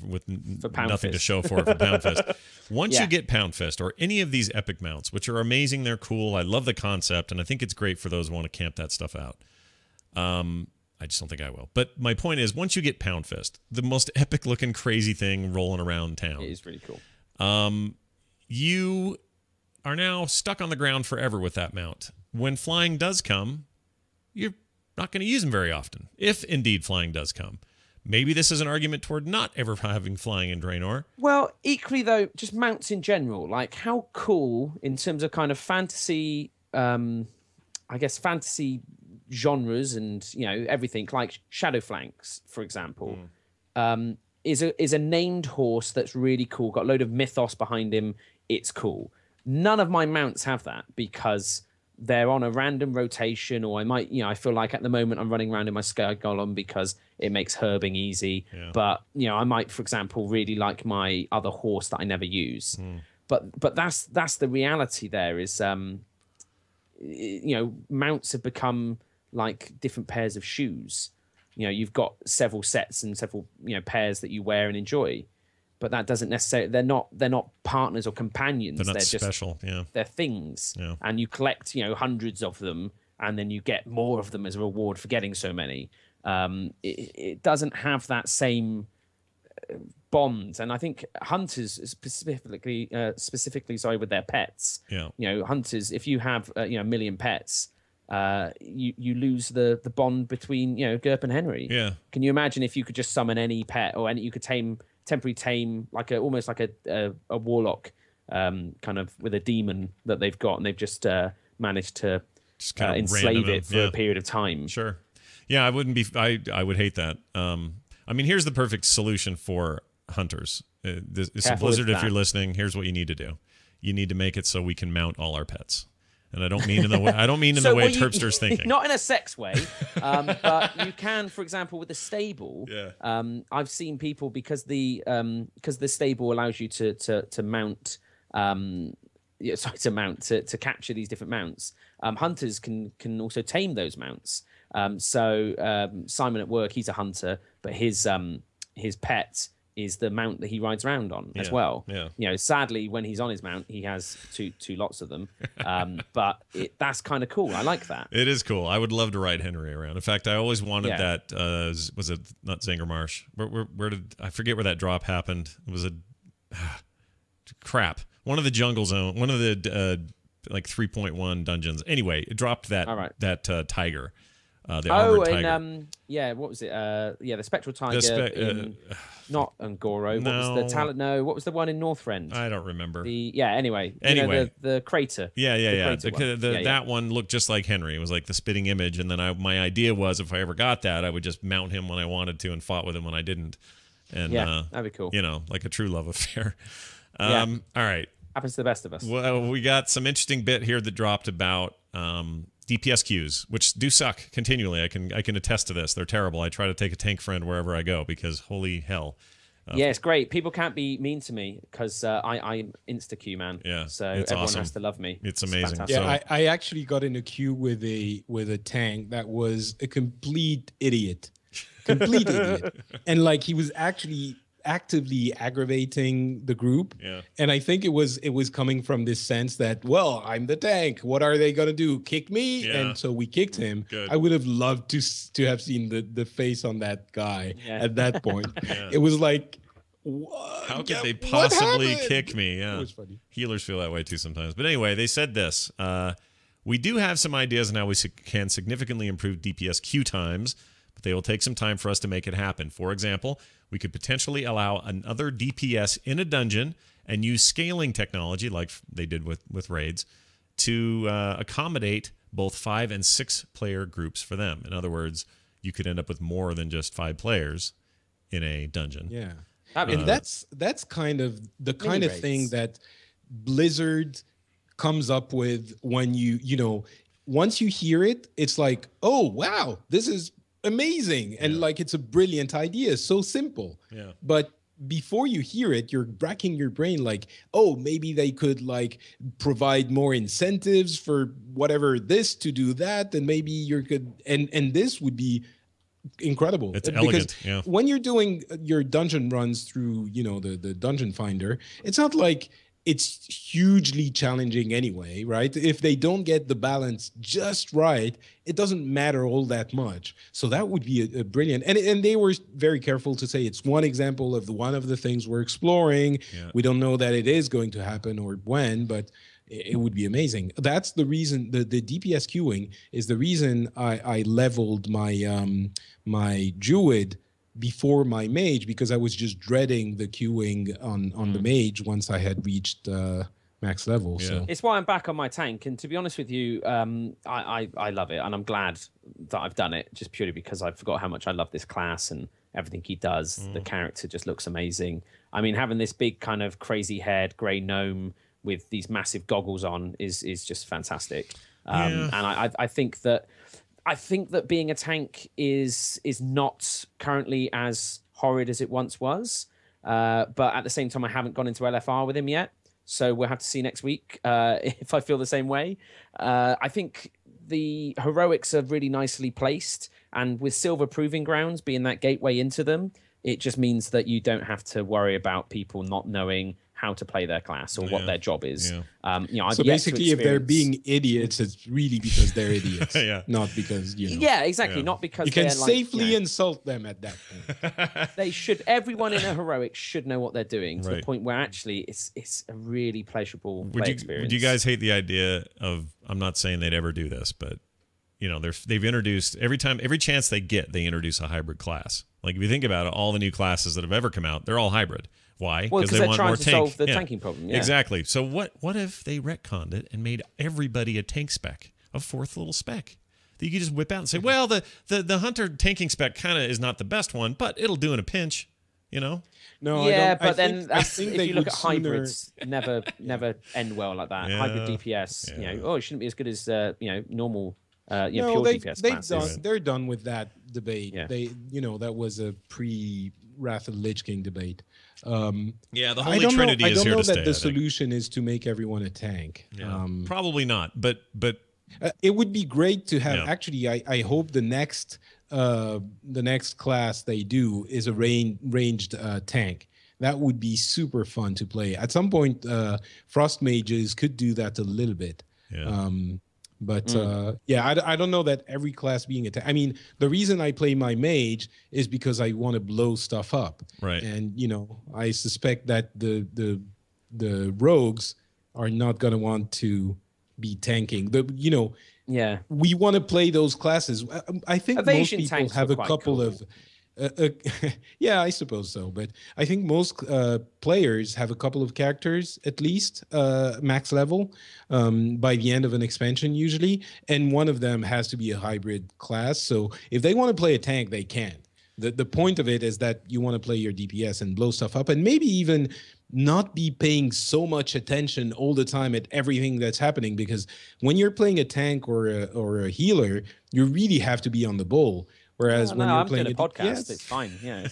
with nothing to show for Pound Fist. Once you get Pound Fist or any of these epic mounts, which are amazing, they're cool. I love the concept, and I think it's great for those who want to camp that stuff out. I just don't think I will. But my point is, once you get Pound Fist, the most epic looking crazy thing rolling around town. It is really cool. You are now stuck on the ground forever with that mount. When flying does come, you're not going to use them very often, if indeed flying does come. Maybe this is an argument toward not ever having flying in Draenor. Well, equally, though, just mounts in general. Like, how cool in terms of kind of fantasy, fantasy genres and, everything, like Shadowflanks, for example, is a named horse that's really cool, got a load of mythos behind him. It's cool. None of my mounts have that because they're on a random rotation, or I might, I feel like at the moment I'm running around in my Sky Golem because it makes herbing easy. Yeah. But, I might, for example, really like my other horse that I never use. But that's the reality there is, mounts have become like different pairs of shoes. You've got several sets and several, pairs that you wear and enjoy. But that doesn't necessarily, they're not partners or companions. They're just special. Yeah. They're things. Yeah. And you collect, hundreds of them, and then you get more of them as a reward for getting so many. It doesn't have that same bond. And I think hunters specifically with their pets. Yeah. Hunters, if you have a million pets, you lose the bond between Gerp and Henry. Yeah. Can you imagine if you could just summon any pet, or you could temporarily tame almost like a warlock, kind of with a demon that they've got, and they've just managed to enslave it for a period of time. Sure. Yeah, I wouldn't be. I would hate that. I mean, here's the perfect solution for hunters. So Blizzard, if you're listening, here's what you need to do. You need to make it so we can mount all our pets. And I don't mean in the way the way Terpster's thinking. Not in a sex way, but you can, for example, with the stable. Yeah. I've seen people because the stable allows you to mount. To capture these different mounts. Hunters can also tame those mounts. Simon at work, he's a hunter, but his pet is the mount that he rides around on as well. Yeah. Sadly, when he's on his mount, he has two lots of them. But that's kind of cool. I like that. It is cool. I would love to ride Henry around. In fact, I always wanted that. Was it not Zangarmarsh? Where did I forget where that drop happened? It was crap. One of the jungle zone, one of the like 3.1 dungeons. Anyway, it dropped that tiger. The armored tiger. Yeah, what was it? The spectral tiger not Angoro. What was the talent? No, what was the one in Northrend? I don't remember. Anyway, the crater. That one looked just like Henry. It was like the spitting image, and then my idea was if I ever got that, I would just mount him when I wanted to and fought with him when I didn't. And that'd be cool. Like a true love affair. All right. Happens to the best of us. Well, we got some interesting bit here that dropped about DPS queues, which do suck continually. I can attest to this. They're terrible. I try to take a tank friend wherever I go because holy hell. Yeah, it's great. People can't be mean to me because I'm insta queue man. Yeah, so everyone has to love me. It's amazing. Yeah, I actually got in a queue with a tank that was a complete idiot, and like he was actually actively aggravating the group. Yeah. And I think it was coming from this sense that, well, I'm the tank. What are they gonna do? Kick me? Yeah. And so we kicked him. Good. I would have loved to have seen the face on that guy at that point. Yeah. It was like, what? How could they possibly kick me? Yeah. It was funny. Healers feel that way too sometimes. But anyway, they said this. We do have some ideas on how we can significantly improve DPS queue times, but they will take some time for us to make it happen. For example, we could potentially allow another DPS in a dungeon and use scaling technology like they did with raids to accommodate both 5 and 6 player groups for them. In other words, you could end up with more than just 5 players in a dungeon. Yeah. And that's kind of the kind of thing that Blizzard comes up with when once you hear it, it's like, oh wow, this is amazing, and like it's a brilliant idea, so simple. Yeah. But before you hear it, you're racking your brain like, oh, maybe they could like provide more incentives for whatever this to do that, and maybe you could and this would be incredible. It's elegant. Yeah. When you're doing your dungeon runs through, the dungeon finder, it's not like it's hugely challenging anyway, right? If they don't get the balance just right, it doesn't matter all that much. So that would be a brilliant, and they were very careful to say it's one example of one of the things we're exploring. Yeah. We don't know that it is going to happen or when, but it would be amazing. That's the reason the DPS queuing is the reason I leveled my my druid before my mage, because I was just dreading the queuing on the mage once I had reached max level. Yeah. So it's why I'm back on my tank, and to be honest with you, I love it, and I'm glad that I've done it just purely because I forgot how much I love this class and everything he does. The character just looks amazing. I mean, having this big kind of crazy haired grey gnome with these massive goggles on is just fantastic. And I think that being a tank is not currently as horrid as it once was. But at the same time, I haven't gone into LFR with him yet. So we'll have to see next week if I feel the same way. I think the heroics are really nicely placed. And with Silver Proving Grounds being that gateway into them, it just means that you don't have to worry about people not knowing how to play their class or what their job is. Yeah. So basically, if they're being idiots, it's really because they're idiots, not because Yeah, exactly. Not because you can they're safely insult them at that point. They should. Everyone in a heroic should know what they're doing to Right. the point where actually it's a really pleasurable play experience. Would you guys hate the idea of? I'm not saying they'd ever do this, but they've introduced every chance they get, they introduce a hybrid class. Like if you think about it, all the new classes that have ever come out, they're all hybrid. Why? Well, because they they're want trying more to tank. solve the tanking problem. Yeah. Exactly. So what if they retconned it and made everybody a tank spec, a fourth little spec that you could just whip out and say, well, the hunter tanking spec kind of is not the best one, but it'll do in a pinch, No, yeah, I but then think, I think if they you look would at hybrids, never end well like that. Yeah. Hybrid DPS, Yeah. It shouldn't be as good as normal no, pure they've DPS done. classes. They're done with that debate. Yeah. They, that was a pre-Wrath of the Lich King debate. Yeah, the Holy Trinity is here to stay. I don't know that the solution is to make everyone a tank. Yeah. Probably not, but it would be great to have. Yeah. Actually, I hope the next class they do is a ranged tank. That would be super fun to play. At some point, Frost Mages could do that a little bit. Yeah. I don't know that every class being a tank. I mean, the reason I play my mage is because I want to blow stuff up. Right. And I suspect that the the rogues are not going to want to be tanking. We want to play those classes. I think Evasion most people have a couple of yeah, I suppose so. But I think most players have a couple of characters at least max level by the end of an expansion usually. And one of them has to be a hybrid class. So if they want to play a tank, they can. The point of it is that you want to play your DPS and blow stuff up and maybe even not be paying so much attention all the time at everything that's happening, because when you're playing a tank or a healer, you really have to be on the ball. Whereas when you're playing a podcast, it's fine. Yeah,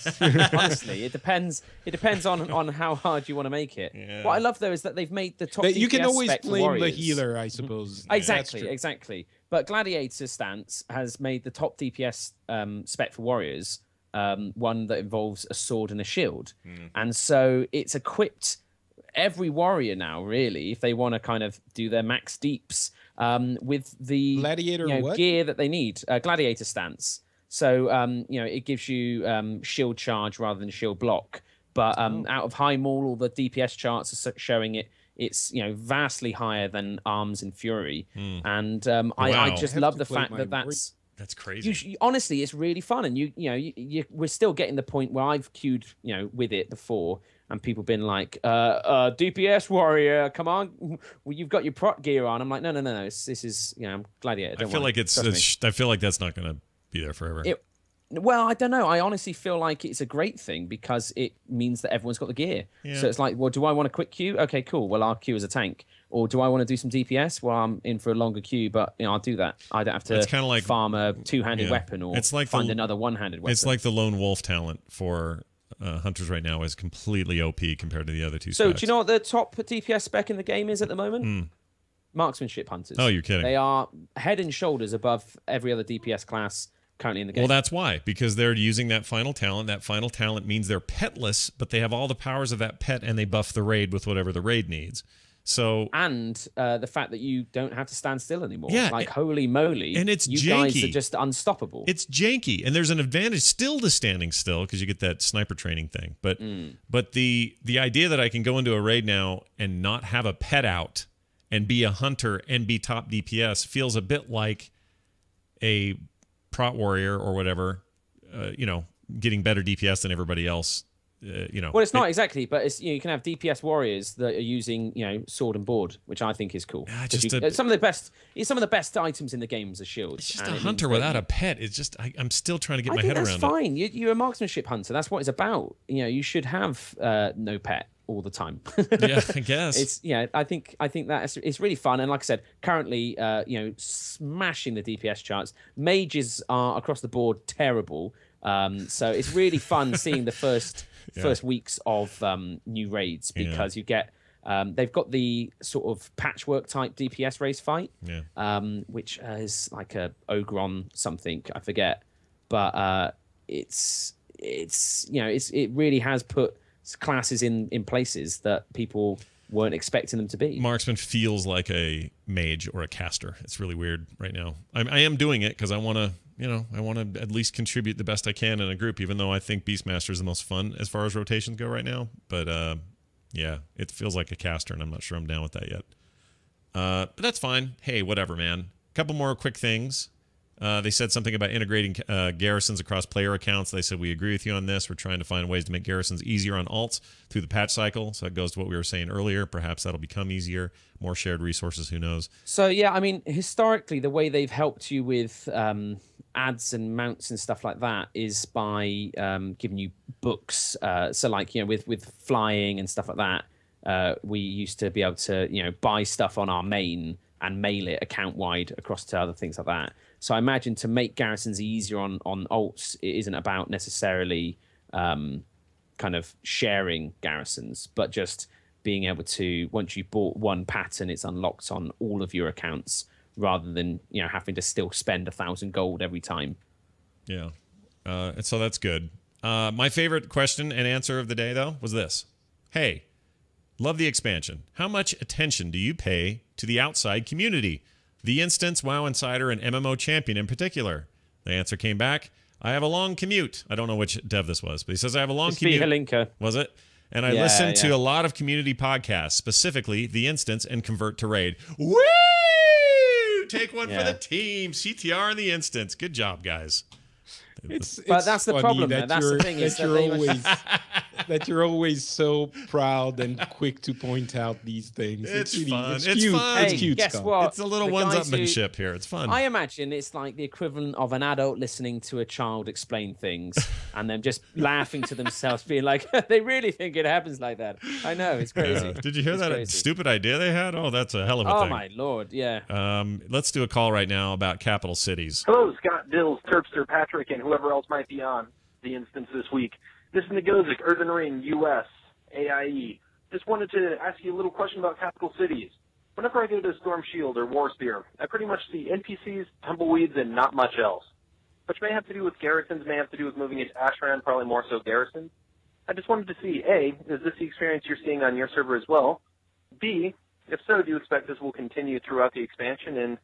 honestly, it depends. It depends on how hard you want to make it. Yeah. What I love though is that they've made the top. You can always blame the Warriors. healer, I suppose. Exactly. But Gladiator stance has made the top DPS spec for warriors one that involves a sword and a shield, and so it's equipped every warrior now, really, if they want to kind of do their max deeps with the Gladiator gear that they need. Gladiator stance. So, it gives you shield charge rather than shield block. But out of High Maul, all the DPS charts are showing it's vastly higher than Arms and Fury. And I just love the fact that that's crazy. Honestly, it's really fun. And we're still getting the point where I've queued with it before, and people been like, DPS warrior, come on, well, you've got your prot gear on. I'm like, no, this is Gladiator. I feel like I feel like that's not going to be there forever. Well, I don't know. I honestly feel like it's a great thing because it means that everyone's got the gear. Yeah. So it's like, well, do I want a quick queue? Okay, cool. Well, I'll queue as a tank. Or do I want to do some DPS? Well, I'm in for a longer queue, but I'll do that. I don't have to like, farm a two-handed weapon or find another one-handed weapon. It's like the lone wolf talent for hunters right now is completely OP compared to the other two So specs. Do you know what the top DPS spec in the game is at the moment? Marksmanship hunters. Oh, you're kidding. They are head and shoulders above every other DPS class currently in the game. Well, that's why, because they're using that final talent. That final talent means they're petless, but they have all the powers of that pet, and they buff the raid with whatever the raid needs. So and the fact that you don't have to stand still anymore. Yeah, like holy moly, and it's you janky. Guys are just unstoppable. It's janky, and there's an advantage still to standing still because you get that sniper training thing. But the idea that I can go into a raid now and not have a pet out and be a hunter and be top DPS feels a bit like a prot warrior or whatever, getting better DPS than everybody else. Well, it's not exactly, but it's you can have DPS warriors that are using sword and board, which I think is cool. Some of the best. It's some of the best items in the game as a shield. It's just a hunter without a pet. It's just I'm still trying to get my head around it. That's fine. You're a marksmanship hunter. That's what it's about. You should have no pet all the time. Yeah, I guess. I think that it's really fun. And like I said, currently, smashing the DPS charts. Mages are across the board terrible. So it's really fun seeing the first weeks of new raids because you get they've got the sort of patchwork type DPS race fight, which is like a Ogron something, I forget, but it really has put classes in places that people weren't expecting them to be. Marksman feels like a mage or a caster. It's really weird right now. I am doing it because I want to. I want to at least contribute the best I can in a group, even though I think Beastmaster is the most fun as far as rotations go right now. But, it feels like a caster, and I'm not sure I'm down with that yet. But that's fine. Hey, whatever, man. A couple more quick things. They said something about integrating garrisons across player accounts. They said, we agree with you on this. We're trying to find ways to make garrisons easier on alts through the patch cycle. So that goes to what we were saying earlier. Perhaps that'll become easier. More shared resources, who knows? So, historically, the way they've helped you with ads and mounts and stuff like that is by giving you books. With flying and stuff like that, we used to be able to, buy stuff on our main and mail it account-wide across to other things like that. So I imagine to make garrisons easier on alts, it isn't about necessarily kind of sharing garrisons, but just being able to, once you've bought one pattern, it's unlocked on all of your accounts rather than having to still spend 1,000 gold every time. Yeah, and so that's good. My favorite question and answer of the day, though, was this. Hey, love the expansion. How much attention do you pay to the outside community? The Instance, WoW Insider, and MMO Champion in particular. The answer came back, I have a long commute. I don't know which dev this was, but he says, I have a long commute. Linker. Was it? And I listen to a lot of community podcasts, specifically The Instance and Convert to Raid. Woo! Take one for the team. CTR and The Instance. Good job, guys. But that's the problem. That's the thing. Is that you're always so proud and quick to point out these things. It's really, fun. It's cute. fun. Hey, it's cute, guess Scott. what? It's a little one-upmanship here. It's fun. I imagine it's like the equivalent of an adult listening to a child explain things and then just laughing to themselves, being like, they really think it happens like that. I know, it's crazy. Did you hear that stupid idea they had? Oh, that's a hell of a thing. Oh, my Lord, yeah. Let's do a call right now about capital cities. Hello, Scott, Dills, Terpster, Patrick, and whoever else might be on The Instance this week. This is Nagozic, Earthen Ring, U.S., AIE. Just wanted to ask you a little question about capital cities. Whenever I go to Storm Shield or War Spear, I pretty much see NPCs, tumbleweeds, and not much else. Which may have to do with garrisons, may have to do with moving into Ashran, probably more so garrisons. I just wanted to see, A, is this the experience you're seeing on your server as well? B, if so, do you expect this will continue throughout the expansion? And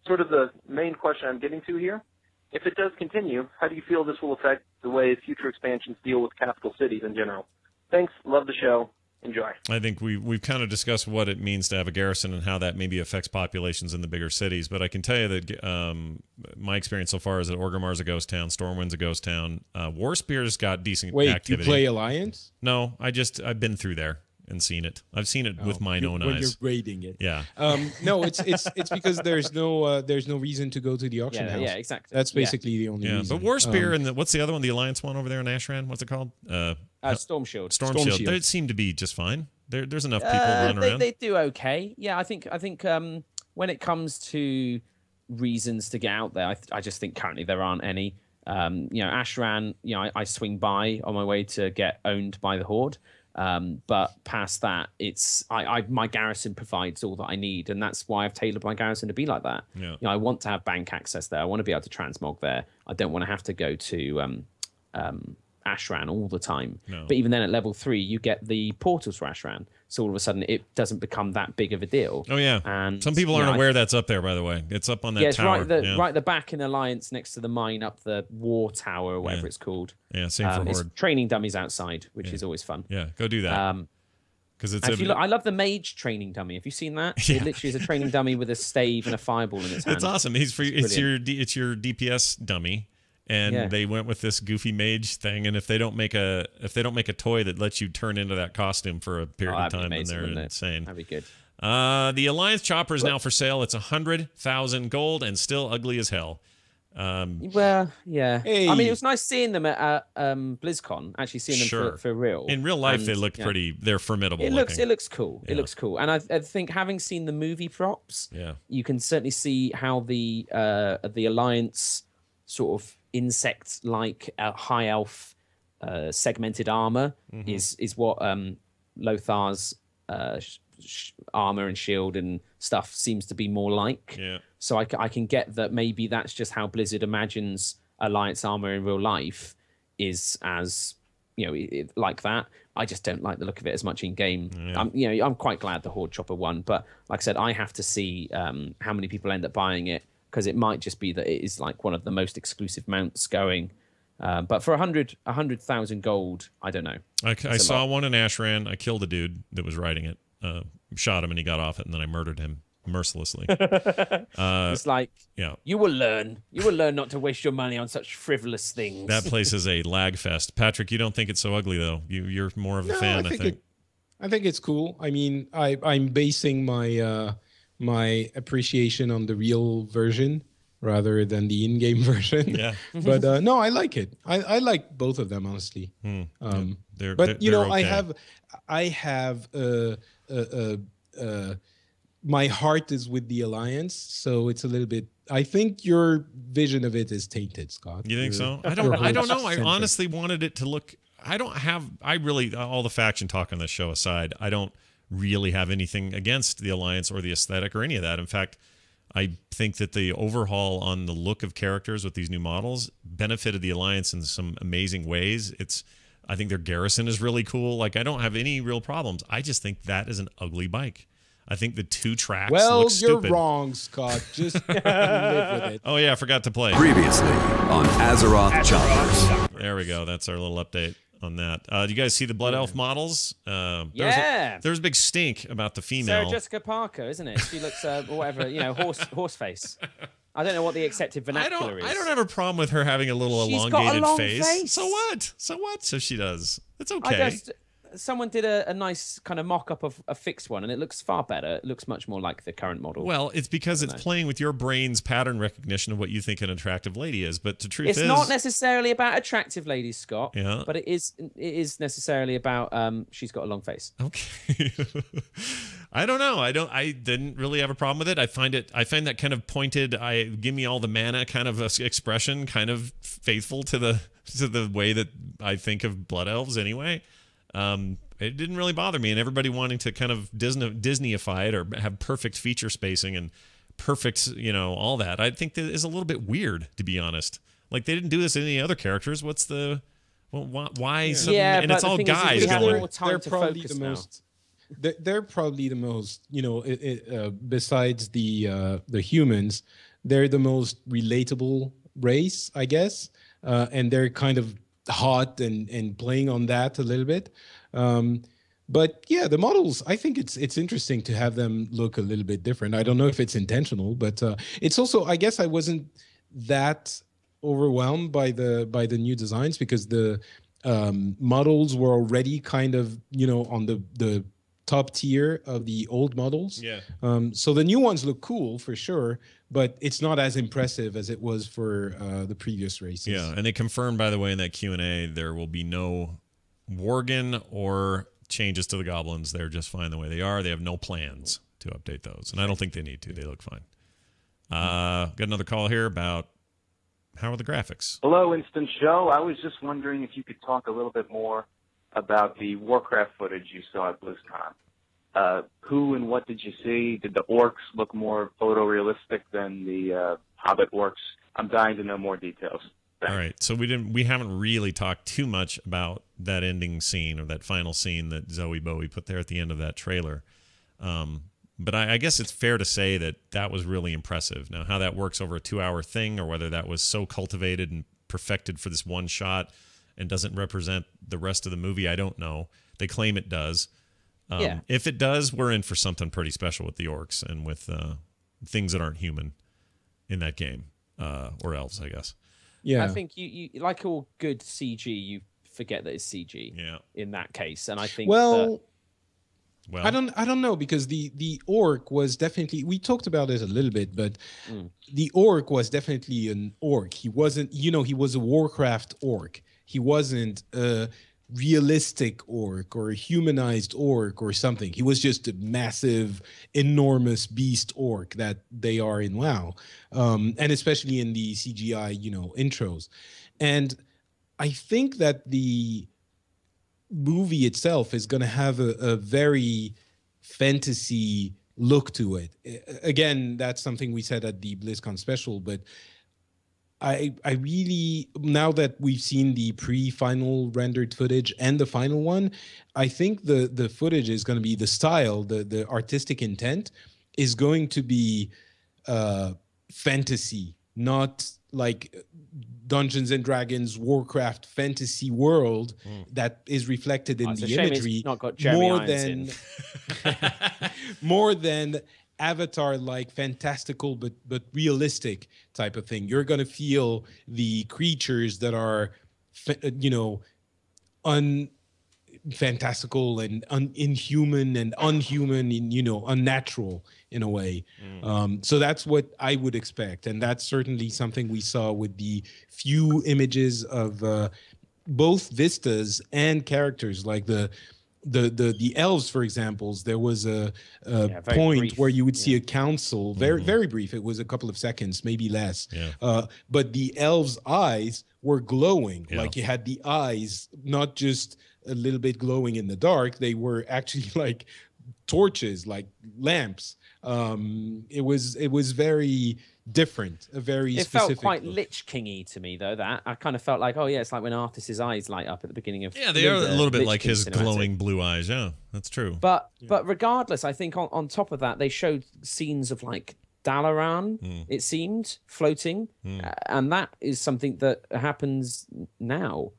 sort of the main question I'm getting to here, if it does continue, how do you feel this will affect the way future expansions deal with capital cities in general? Thanks. Love the show. Enjoy. I think we've kind of discussed what it means to have a garrison and how that maybe affects populations in the bigger cities. But I can tell you that my experience so far is that Orgrimmar's a ghost town, Stormwind's a ghost town. Warspear's got decent activity. Wait, you play Alliance? No, I've been through there and seen it. I've seen it with my own eyes. When you're raiding it. Yeah. No, it's because there's no reason to go to the auction house. Yeah, exactly. That's basically the only reason. But Warspear and what's the other one? The Alliance one over there in Ashran? What's it called? Storm Shield. Storm Shield. They seem to be just fine. There's enough people running around. They do okay. Yeah, I think when it comes to reasons to get out there, I just think currently there aren't any. Ashran, I swing by on my way to get owned by the Horde. But past that, it's my garrison provides all that I need, and that's why I've tailored my garrison to be like that. Yeah. I want to have bank access there. I want to be able to transmog there. I don't want to have to go to Ashran all the time. No. But even then, at level 3, you get the portals for Ashran, so all of a sudden it doesn't become that big of a deal. Oh yeah, and some people aren't aware that's up there. By the way, it's up on that tower. It's right at the back in Alliance, next to the mine, up the War Tower or whatever it's called. Yeah, same for Horde. It's training dummies outside, which is always fun. Yeah, go do that. Because it's. I love the mage training dummy. Have you seen that? Yeah. It literally is a training dummy with a stave and a fireball in its hand. It's awesome. It's your DPS dummy. And they went with this goofy mage thing, and if they don't make a toy that lets you turn into that costume for a period of time, then they're insane. That'd be good. The Alliance chopper is now for sale. It's 100,000 gold and still ugly as hell. Well, yeah. Hey. I mean, it was nice seeing them at BlizzCon. Actually, seeing them for real. In real life, they look pretty. They're formidable. It looks cool. Yeah. It looks cool, and I think having seen the movie props, you can certainly see how the Alliance sort of insect-like high elf segmented armor is what Lothar's armor and shield and stuff seems to be more like. Yeah. So I can get that maybe that's just how Blizzard imagines Alliance armor in real life is as like that. I just don't like the look of it as much in game. Yeah. I'm quite glad the Horde Chopper won, but like I said, I have to see how many people end up buying it, because it might just be that it is like one of the most exclusive mounts going. But for 100,000 gold, I don't know. I saw one in Ashran. I killed a dude that was riding it, shot him, and he got off it, and then I murdered him mercilessly. It's like, you will learn not to waste your money on such frivolous things. That place is a lag fest. Patrick, you don't think it's so ugly, though. You're more of a fan, I think. I think it's cool. I mean, I'm basing my appreciation on the real version rather than the in-game version. Yeah. But no, I like it. I like both of them, honestly. They're okay. I have my heart is with the Alliance, so it's a little bit. I think your vision of it is tainted, Scott. You think so? I don't know. I honestly wanted it to look. I really, all the faction talk on this show aside, I don't really have anything against the Alliance or the aesthetic or any of that. In fact, I think that the overhaul on the look of characters with these new models benefited the Alliance in some amazing ways. I think their Garrison is really cool. Like, I don't have any real problems. I just think that is an ugly bike. I think the 2 tracks look stupid. You're wrong, Scott. Just live with it. Oh, yeah, I forgot to play. Previously on Azeroth Choppers. There we go. That's our little update on that. Do you guys see the Blood Elf models? Yeah. There's a big stink about the female. Sarah Jessica Parker, isn't it? She looks whatever, horse face. I don't know what the accepted vernacular is. I don't have a problem with her having a little She's elongated got a long face. So what? So she does. It's okay. Someone did a nice kind of mock-up of a fixed one, and it looks far better. It looks much more like the current model. Well, it's because it's playing with your brain's pattern recognition of what you think an attractive lady is. But the truth is, it's not necessarily about attractive ladies, Scott. Yeah. But it is necessarily about she's got a long face. Okay. I don't know. I didn't really have a problem with it. I find that kind of pointed, give me all the mana kind of expression, kind of faithful to the way that I think of Blood Elves anyway. It didn't really bother me, and everybody wanting to kind of Disneyify it or have perfect feature spacing and perfect, all that. I think that is a little bit weird, to be honest. Like, they didn't do this in any other characters. What's the why? Yeah, suddenly, and it's all guys going. They're probably the most. They're probably the most, besides the humans, they're the most relatable race, I guess, and they're kind of hot and playing on that a little bit. But yeah, the models, I think it's interesting to have them look a little bit different. I don't know if it's intentional, but it's also, I guess I wasn't that overwhelmed by the new designs because the models were already kind of, on the top tier of the old models. Yeah. So the new ones look cool for sure, but it's not as impressive as it was for the previous races. Yeah, and they confirmed, by the way, in that Q&A, there will be no Worgen or changes to the goblins. They're just fine the way they are. They have no plans to update those, and I don't think they need to. They look fine. Got another call here about how are the graphics? Hello, Instant Show. I was just wondering if you could talk a little bit more about the Warcraft footage you saw at BlizzCon. Who and what did you see? Did the orcs look more photorealistic than the Hobbit orcs? I'm dying to know more details. Thanks. All right, so we haven't really talked too much about that ending scene or that final scene that Zoe Bowie put there at the end of that trailer. But I guess it's fair to say that was really impressive. Now, how that works over a 2-hour thing or whether that was so cultivated and perfected for this one shot and doesn't represent the rest of the movie, I don't know. They claim it does. If it does, we're in for something pretty special with the orcs and with things that aren't human in that game, or elves, I guess. Yeah, I think you like all good CG, you forget that it's CG. Yeah. In that case, and I think well, I don't know because the orc was definitely, we talked about it a little bit, but the orc was definitely an orc. He wasn't, he was a Warcraft orc. He wasn't a realistic orc or a humanized orc or something. He was just a massive, enormous beast orc that they are in WoW, and especially in the CGI, intros. And I think that the movie itself is going to have a very fantasy look to it. Again, that's something we said at the BlizzCon special, but I really, now that we've seen the pre-final rendered footage and the final one, I think the footage is going to be the style, the artistic intent is going to be fantasy, not like Dungeons and Dragons, Warcraft fantasy world that is reflected in the imagery not got Jeremy more than Avatar-like fantastical but realistic type of thing. You're going to feel the creatures that are, fantastical and inhuman and unhuman and unnatural in a way. So that's what I would expect, and that's certainly something we saw with the few images of both vistas and characters, like the elves, for example. There was a point brief, where you would see a council, very brief. It was a couple of seconds, maybe less. But the elves' eyes were glowing. Like you had the eyes, not just a little bit glowing in the dark. They were actually like torches, like lamps. It was very different, a very it specific felt quite look. Lich King-y to me, though. That I kind of felt like, it's like when Arthas's eyes light up at the beginning of they are a little bit Lich like King his cinematic. glowing blue eyes. Yeah, that's true. But regardless, I think on top of that, they showed scenes of like Dalaran, it seemed, floating, and that is something that happens now.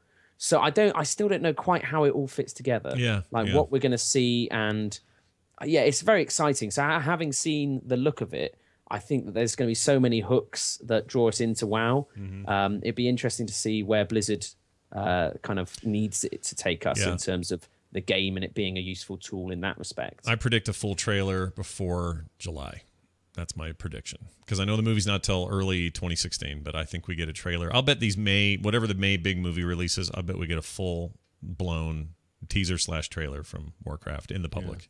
So I still don't know quite how it all fits together. What we're going to see. And it's very exciting. So having seen the look of it, I think that there's going to be so many hooks that draw us into WoW. It'd be interesting to see where Blizzard kind of needs it to take us in terms of the game and it being a useful tool in that respect. I predict a full trailer before July. That's my prediction. Because I know the movie's not till early 2016, but I think we get a trailer. I'll bet these whatever the May big movie releases, I bet we get a full-blown teaser/trailer from Warcraft in the public.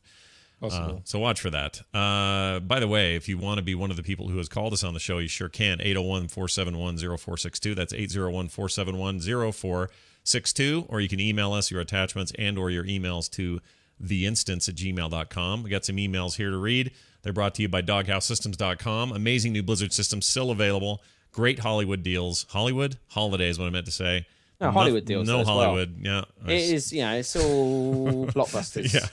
So watch for that. By the way, if you want to be one of the people who has called us on the show, you sure can. 801-471-0462. That's 801-471-0462. Or you can email us your attachments and or your emails to theinstance@gmail.com. We got some emails here to read. They're brought to you by doghousesystems.com. Amazing new Blizzard systems still available. Great Hollywood deals. Holiday is what I meant to say. No, Hollywood deals. No Hollywood. Well. Yeah. It is, it's all blockbusters. Yeah,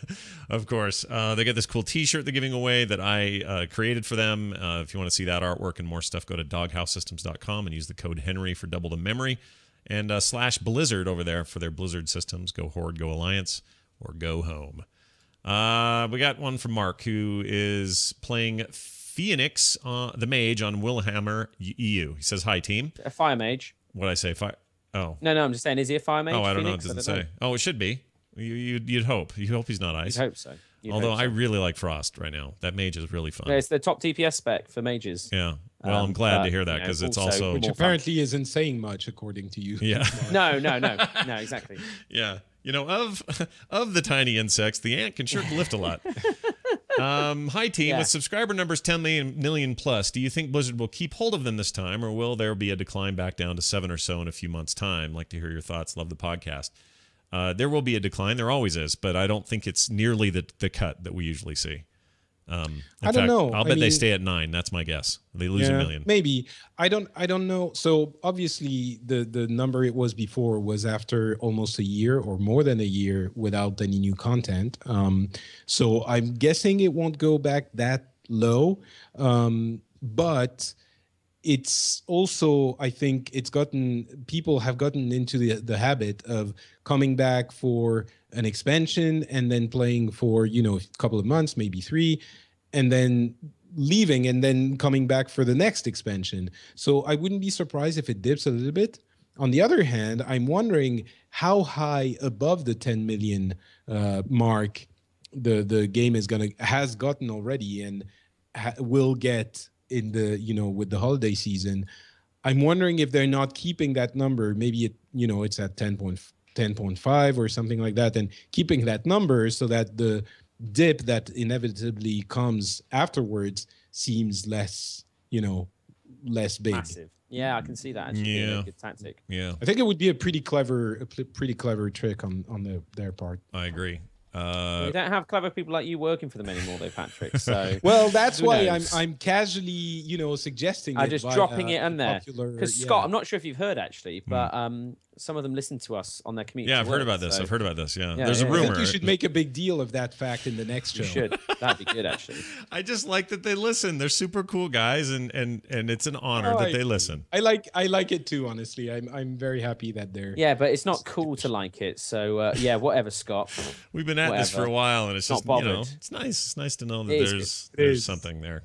of course. They get this cool T-shirt they're giving away that I created for them. If you want to see that artwork and more stuff, go to doghousesystems.com and use the code Henry for double the memory. And /Blizzard over there for their Blizzard systems. Go Horde, go Alliance, or go home. We got one from Mark, who is playing Phoenix, the Mage, on Willhammer EU. He says, hi, team. A Fire Mage. What'd I say? Oh. No, I'm just saying, is he a Fire Mage? Oh, I don't Phoenix? know. It doesn't say. Oh, it should be. You'd hope. You hope he's not ice. You'd hope so. Although I really like Frost right now. That Mage is really fun. Yeah, it's the top DPS spec for mages. Yeah. Well, I'm glad to hear that because it's also... Which apparently isn't saying much, according to you. Yeah. No, exactly. Yeah. Of the tiny insects, the ant can sure lift a lot. Hi, team. With subscriber numbers 10 million plus, do you think Blizzard will keep hold of them this time, or will there be a decline back down to 7 or so in a few months' time? Like to hear your thoughts. Love the podcast. There will be a decline. There always is, but I don't think it's nearly the cut that we usually see. I don't know. I'll bet they stay at 9. That's my guess. They lose a million. Maybe. I don't know. So obviously the number it was before was after almost a year or more than a year without any new content. So I'm guessing it won't go back that low. But it's also, I think people have gotten into the habit of coming back for an expansion and then playing for, a couple of months, maybe 3, and then leaving and then coming back for the next expansion. So I wouldn't be surprised if it dips a little bit. On the other hand, I'm wondering how high above the 10 million mark the game has gotten already and will get in the, with the holiday season. I'm wondering if they're not keeping that number. Maybe it's at 10.5 or something like that, and keeping that number so that the dip that inevitably comes afterwards seems less big. Massive. Yeah, I can see that actually being a good tactic. Yeah, I think it would be a pretty clever trick on their part. I agree. We don't have clever people like you working for them anymore, though, Patrick. So well, that's why I'm casually, suggesting. I'm just dropping it in there because Scott, I'm not sure if you've heard actually, but some of them listen to us on their commute. Yeah, I've heard about this. I've heard about this. Yeah, there's a rumor. I think you should make a big deal of that fact in the next show. You should. That'd be good, actually. I just like that they listen. They're super cool guys, and it's an honor that they listen. I like it too. Honestly, I'm very happy that they're. Yeah, but it's not cool to like it. So whatever, Scott. We've been at this for a while, and it's just it's nice. It's nice to know that there's something there.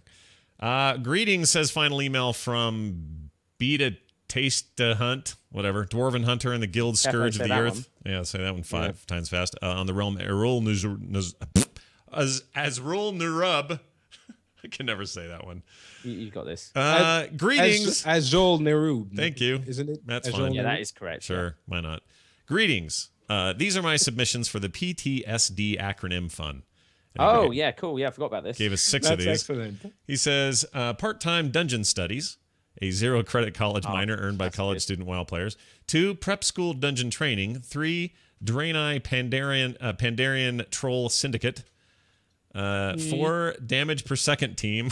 Greetings, says final email from Beta Taste Hunt, whatever, Dwarven Hunter and the Guild Scourge of the Earth. Yeah, say that one 5 times fast. On the realm Azrul Nurub. I can never say that one. You got this. Greetings. Azrul Nurub. Thank you. Isn't it? That's fine. Yeah, that is correct. Sure, why not? Greetings. These are my submissions for the PTSD acronym fun. Yeah, cool. Yeah, I forgot about this. Gave us 6 of these. Excellent. He says, part-time dungeon studies, a 0-credit college minor earned by college student WoW players. 2, prep school dungeon training. 3, Draenei Pandarian Troll Syndicate. 4, damage per second team.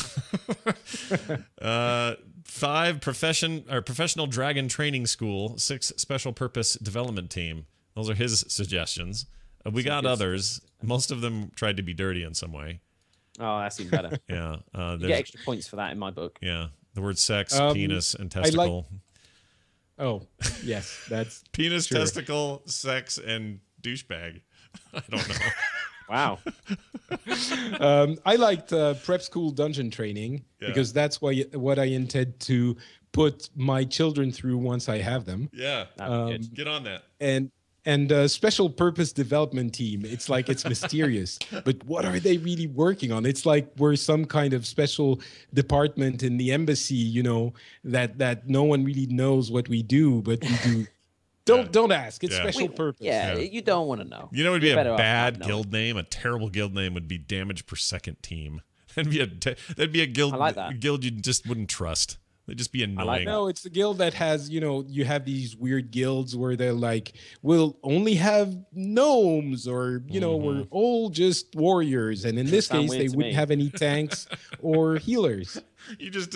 5, professional dragon training school. 6, special purpose development team. Those are his suggestions. We got others. Most of them tried to be dirty in some way. Oh, that's even better. Yeah. You get extra points for that in my book. Yeah. The word sex, penis, and testicle. Oh, yes, that's Penis, sure. testicle, sex, and douchebag. I don't know. Wow. I liked prep school dungeon training because that's what I intend to put my children through once I have them. Yeah, get on that. And special purpose development team. It's like it's mysterious, but what are they really working on? It's like we're some kind of special department in the embassy, you know, that no one really knows what we do, but we do. Don't ask. It's special purpose. Yeah, you don't want to know. You know, what would be a bad guild name. A terrible guild name would be Damage Per Second Team. That'd be a guild. I like that. Guild you just wouldn't trust. They'd just be annoying. No, it's the guild that has, you know, you have these weird guilds where they're like, we'll only have gnomes, or, you know, we're all just warriors. And in this case, they wouldn't have any tanks or healers. You just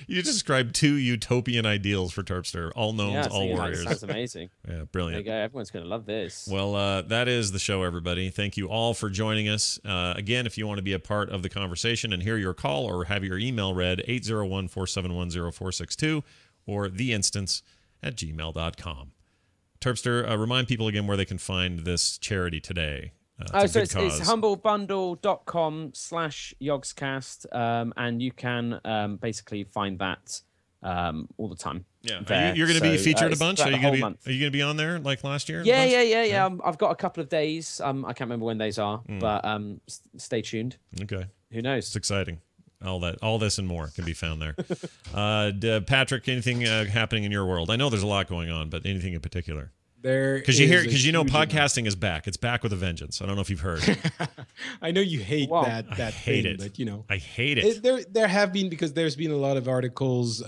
described 2 utopian ideals for Terpster. All gnomes, all warriors. Sounds amazing. Yeah, brilliant. There you go. Everyone's going to love this. Well, that is the show, everybody. Thank you all for joining us. Again, if you want to be a part of the conversation and hear your call or have your email read, 801-471-0462 or theinstance@gmail.com. Terpster, remind people again where they can find this charity today. So it's humblebundle.com/yogscast, and you can basically find that all the time. Yeah, you're going to be featured a bunch. Are you going to be on there like last year? Yeah. I've got a couple of days. I can't remember when those are, but stay tuned. Okay. Who knows? It's exciting. All this and more can be found there. Patrick, anything happening in your world? I know there's a lot going on, but anything in particular? Because you know podcasting is back. It's back with a vengeance. I don't know if you've heard. I know you hate that I hate thing, it. but you know, I hate it. There have been, because there's been a lot of articles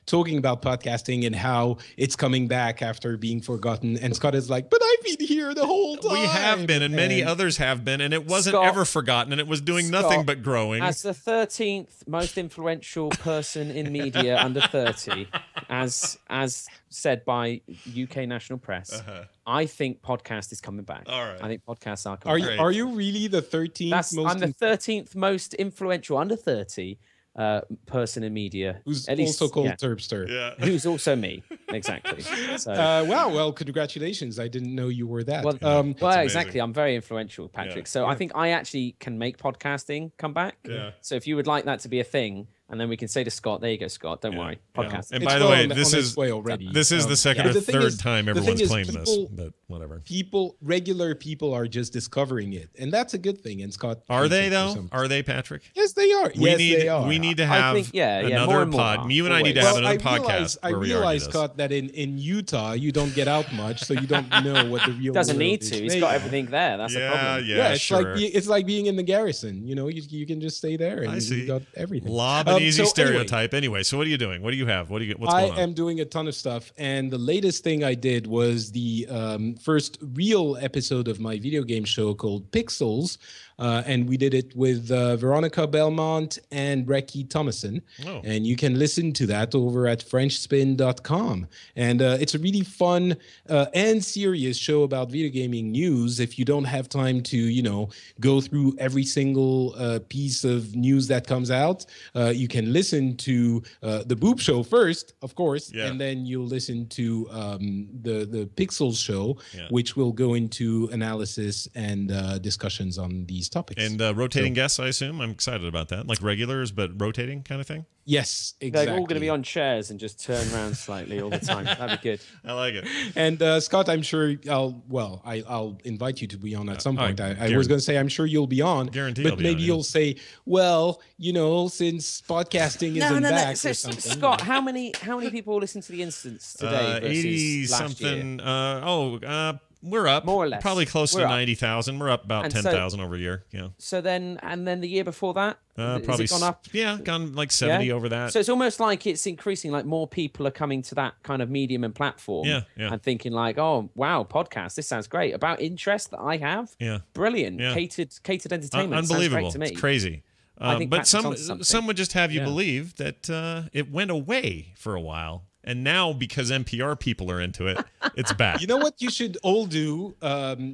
talking about podcasting and how it's coming back after being forgotten. And Scott is like, but I've been here the whole time. We have been, and many others have been, and it wasn't ever forgotten, and it was doing nothing but growing. As the 13th most influential person in media under 30, as said by UK National Press, I think podcast is coming back. All right. I think podcasts are coming back. Are you really the 13th I'm the 13th most influential under 30 person in media. Who's also called Terpster. Yeah. Who's also me. Exactly. So, wow. Well, congratulations. I didn't know you were that. Well, exactly. I'm very influential, Patrick. So I think I actually can make podcasting come back. Yeah. So if you would like that to be a thing, and then we can say to Scott, there you go, Scott, don't worry, podcast. And by the way, this is the second or third time everyone's claimed this, but whatever. Regular people are just discovering it, and that's a good thing. And Scott, are they though? Are they, Patrick? Yes, they are. They are. We need to have another pod. You and I need to have another podcast. I realize, Scott, that in Utah you don't get out much, so you don't know what the real doesn't world need to. He's got everything there. That's a problem. Yeah, it's like being in the Garrison. You know, you can just stay there and you got everything. Easy stereotype. Anyway, so what are you doing? What do you have? What's going on? I am doing a ton of stuff, and the latest thing I did was the first real episode of my video game show called Pixels, and we did it with Veronica Belmont and Brecky Thomason, and you can listen to that over at FrenchSpin.com. And it's a really fun and serious show about video gaming news. If you don't have time to, go through every single piece of news that comes out, you can listen to the Boop Show first, of course, and then you'll listen to the Pixels show, which will go into analysis and discussions on these topics. And rotating guests, I assume. I'm excited about that. Like regulars, but rotating kind of thing? Yes, exactly. They're all going to be on chairs and just turn around slightly all the time. That'd be good. I like it. And Scott, I'm sure I'll invite you to be on at some point. I was going to say I'm sure you'll be on, but maybe you'll say, well, since podcasting isn't back or something. Scott, how many people listen to the Instance today? 80 something. We're up more or less, probably close to 90,000. We're up about 10,000 over a year. Yeah. So then the year before that, probably has it gone up. Yeah, gone like 70 over that. So it's almost like it's increasing. Like more people are coming to that kind of medium and platform. And thinking like, oh wow, podcast. This sounds great. About interest that I have. Yeah. Brilliant. Yeah. Catered entertainment. Unbelievable. Sounds great to me. It's crazy. But some would just have you believe that it went away for a while. And now, because NPR people are into it, it's back. You know what you should all do?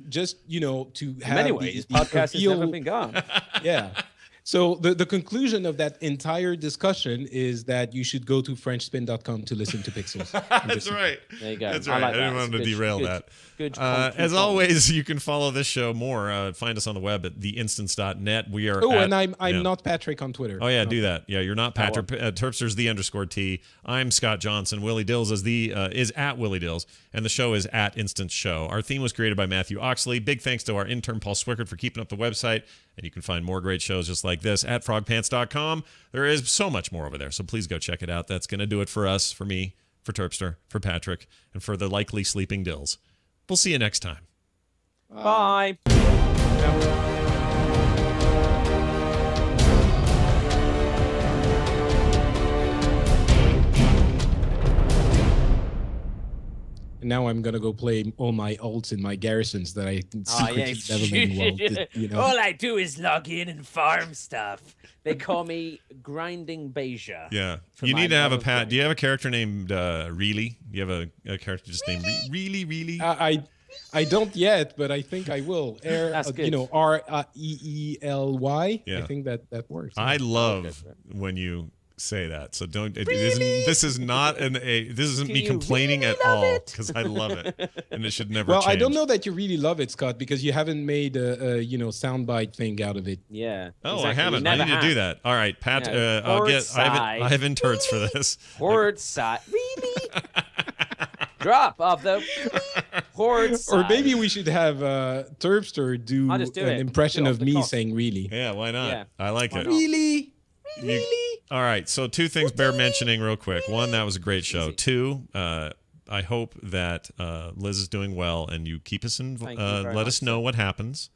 Just, to have... In many ways, podcast has never been gone. Yeah. So the conclusion of that entire discussion is that you should go to FrenchSpin.com to listen to Pixels. That's right. There you go. That's right. I didn't want to derail that. Good. As always, you can follow this show more. Find us on the web at theinstance.net. We are. And I'm not Patrick on Twitter. Oh yeah, do that. Yeah, you're not Patrick. Terpster's _T. I'm Scott Johnson. Willie Dills is at Willie Dills, and the show is at Instance Show. Our theme was created by Matthew Oxley. Big thanks to our intern Paul Swickard for keeping up the website. And you can find more great shows just like this at frogpants.com. There is so much more over there, so please go check it out. That's going to do it for us, for me, for Terpster, for Patrick, and for the likely sleeping Dills. We'll see you next time. Bye. And now I'm gonna go play all my alts in my garrisons that I secretly leveling well. You know? All I do is log in and farm stuff. They call me Grinding Beja. Yeah. You need to have a pat. Do you have a character named Really? Do you have a character just named Really? I don't yet, but I think I will. That's good. You know, REELY. Yeah. I think that works. I love when you say that. So don't. This is not this isn't me complaining at all because I love it, and it should never. Well, change. I don't know that you really love it, Scott, because you haven't made a soundbite thing out of it. Yeah. Oh, exactly. I haven't. I need to do that. All right, Pat. Yeah. I have interns for this. Horde side. Really? Drop of the horde side. Or maybe we should have Terpster do an impression of me saying "really." Yeah, why not? Yeah. I like it. Really. All right, so two things bear mentioning real quick. One, that was a great show. Two, I hope that Liz is doing well, and you keep us in. Let us know what happens.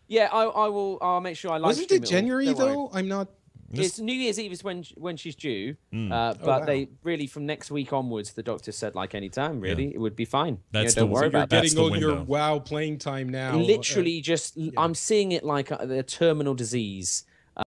Yeah, I will. I'll make sure I live Wasn't stream it January all. though? I'm not. It's New Year's Eve is when she's due, but they really from next week onwards, the doctor said like any time really it would be fine. That's don't worry about that. Getting all your WoW playing time now. Literally, I'm seeing it like a terminal disease.